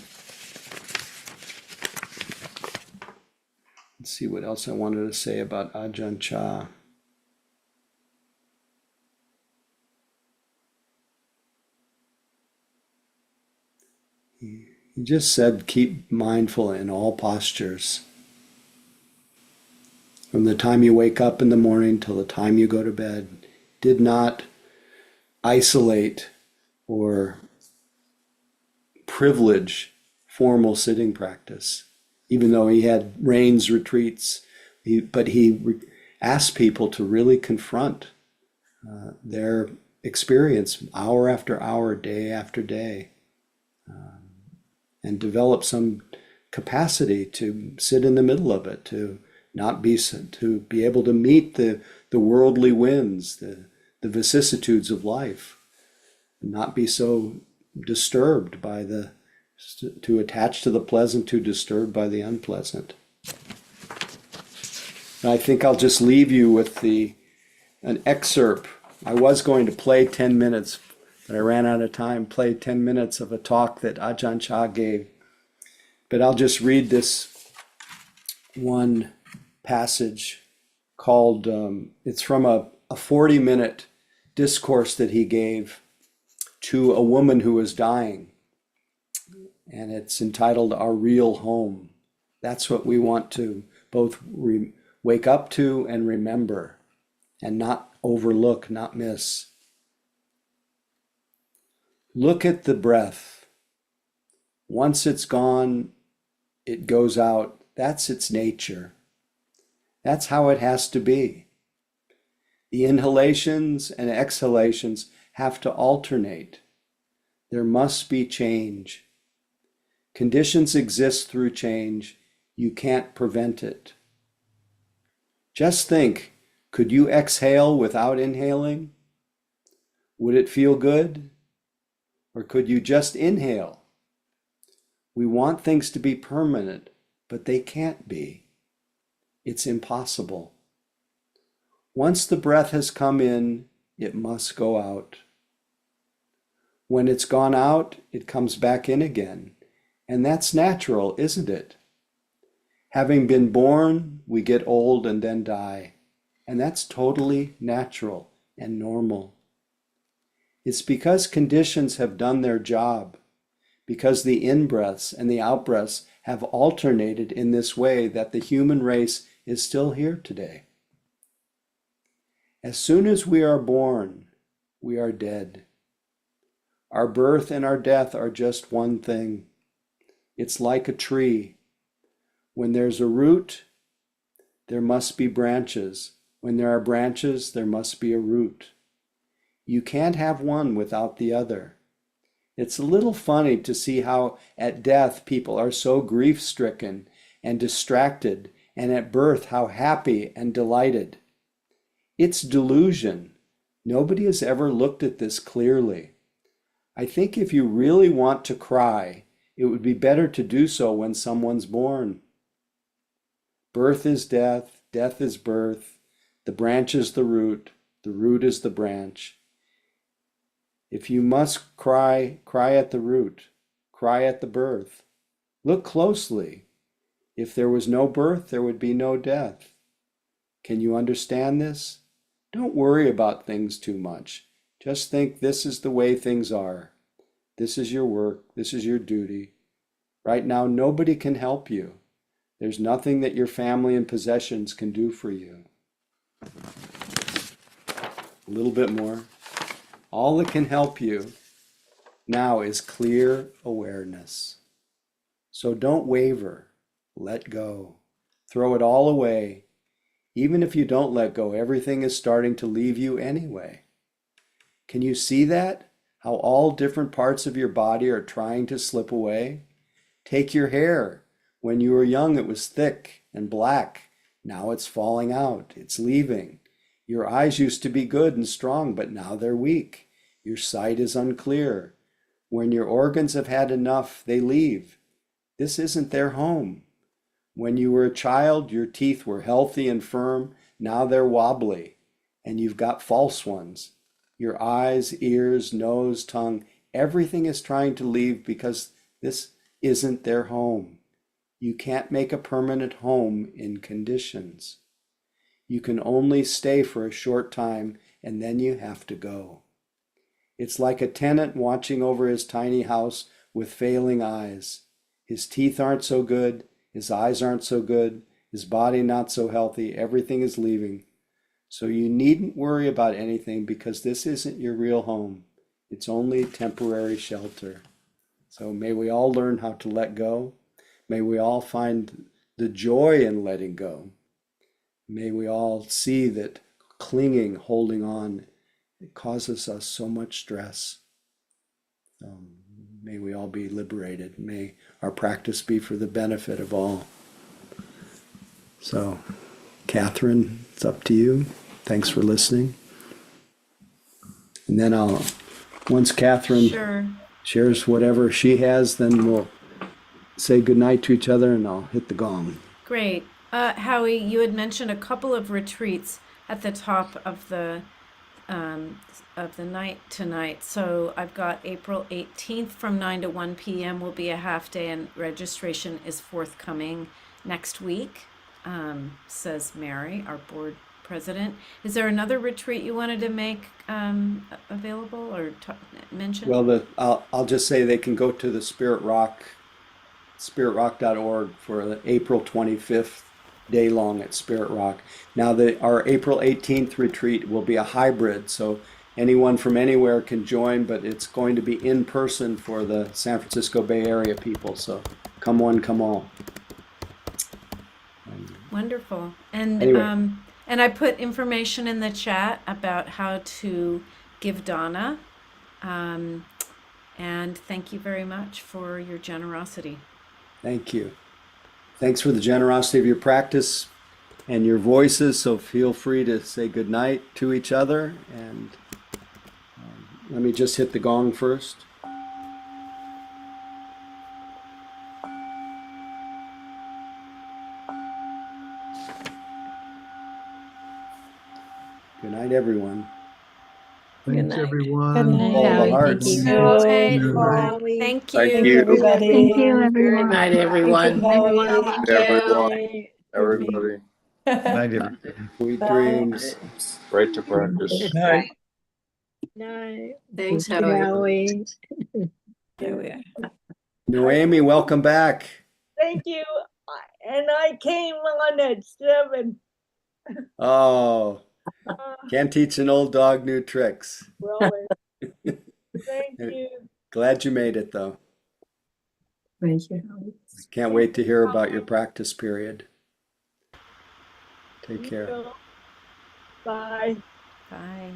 Let's see what else I wanted to say about Ajahn Chah. He just said, keep mindful in all postures. From the time you wake up in the morning till the time you go to bed. Did not isolate or privilege formal sitting practice, even though he had rains retreats, but he asked people to really confront their experience hour after hour, day after day, and develop some capacity to sit in the middle of it, to be able to meet the worldly winds, the vicissitudes of life, and not be so disturbed by to attach to the pleasant, too disturbed by the unpleasant. And I think I'll just leave you with an excerpt. I was going to play 10 minutes, but I ran out of time, play 10 minutes of a talk that Ajahn Chah gave. But I'll just read this one passage called, it's from a 40-minute discourse that he gave to a woman who was dying. And it's entitled Our Real Home. That's what we want to both wake up to and remember, and not overlook, not miss. Look at the breath. Once it's gone, it goes out. That's its nature. That's how it has to be. The inhalations and exhalations have to alternate. There must be change. Conditions exist through change. You can't prevent it. Just think, could you exhale without inhaling? Would it feel good? Or could you just inhale? We want things to be permanent, but they can't be. It's impossible. Once the breath has come in, it must go out. When it's gone out, it comes back in again. And that's natural, isn't it? Having been born, we get old and then die. And that's totally natural and normal. It's because conditions have done their job, because the in-breaths and the out-breaths have alternated in this way that the human race is still here today. As soon as we are born, we are dead. Our birth and our death are just one thing. It's like a tree. When there's a root, there must be branches. When there are branches, there must be a root. You can't have one without the other. It's a little funny to see how at death people are so grief-stricken and distracted, and at birth how happy and delighted. It's delusion. Nobody has ever looked at this clearly. I think if you really want to cry, it would be better to do so when someone's born. Birth is death, death is birth, the branch is the root is the branch. If you must cry, cry at the root, cry at the birth. Look closely. If there was no birth, there would be no death. Can you understand this? Don't worry about things too much. Just think this is the way things are. This is your work. This is your duty. Right now, nobody can help you. There's nothing that your family and possessions can do for you. A little bit more. All that can help you now is clear awareness. So don't waver. Let go. Throw it all away. Even if you don't let go, everything is starting to leave you anyway. Can you see that? How all different parts of your body are trying to slip away? Take your hair. When you were young, it was thick and black. Now it's falling out. It's leaving. Your eyes used to be good and strong, but now they're weak. Your sight is unclear. When your organs have had enough, they leave. This isn't their home. When you were a child, your teeth were healthy and firm. Now they're wobbly, and you've got false ones. Your eyes, ears, nose, tongue, Everything is trying to leave because this isn't their home. You can't make a permanent home in conditions. You can only stay for a short time and then you have to go. It's like a tenant watching over his tiny house with failing eyes. His teeth aren't so good, his eyes aren't so good, his body not so healthy, everything is leaving. So you needn't worry about anything because this isn't your real home. It's only temporary shelter. So may we all learn how to let go. May we all find the joy in letting go. May we all see that clinging, holding on, it causes us so much stress. May we all be liberated. May our practice be for the benefit of all. So, Catherine, it's up to you. Thanks for listening. And then once Catherine
Sure.
shares whatever she has, then we'll say goodnight to each other and I'll hit the gong.
Great. Howie, you had mentioned a couple of retreats at the top of the night tonight. So I've got April 18th from 9 to 1 p.m. will be a half day, and registration is forthcoming next week, says Mary, our board president. Is there another retreat you wanted to make available or mention?
Well, I'll just say they can go to the spiritrock.org for the April 25th day long at Spirit Rock. Now our April 18th retreat will be a hybrid, so anyone from anywhere can join, but it's going to be in person for the San Francisco Bay Area people. So come one, come all.
Wonderful. And
Anyway.
and I put information in the chat about how to give dana. And thank you very much for your generosity.
Thank you. Thanks for the generosity of your practice and your voices. So feel free to say goodnight to each other. And let me just hit the gong first. Good night, everyone.
Thanks, everyone.
Good night,
All the
Howie.
hearts.
Thank you.
Okay.
Howie.
Thank
Thank
you.
you.
Everybody.
Thank you, everyone.
Good night, everyone.
Howie.
Everyone. Everybody.
Night, everybody.
Sweet dreams.
Great to practice.
Night.
Night.
Thanks,
Thank you, Howie.
Noemi, welcome back.
Thank you. And I came on at 7.
Oh, can't teach an old dog new tricks.
Well, thank you.
Glad you made it, though.
Thank you.
Can't wait to hear about your practice period. Take care.
Bye.
Bye.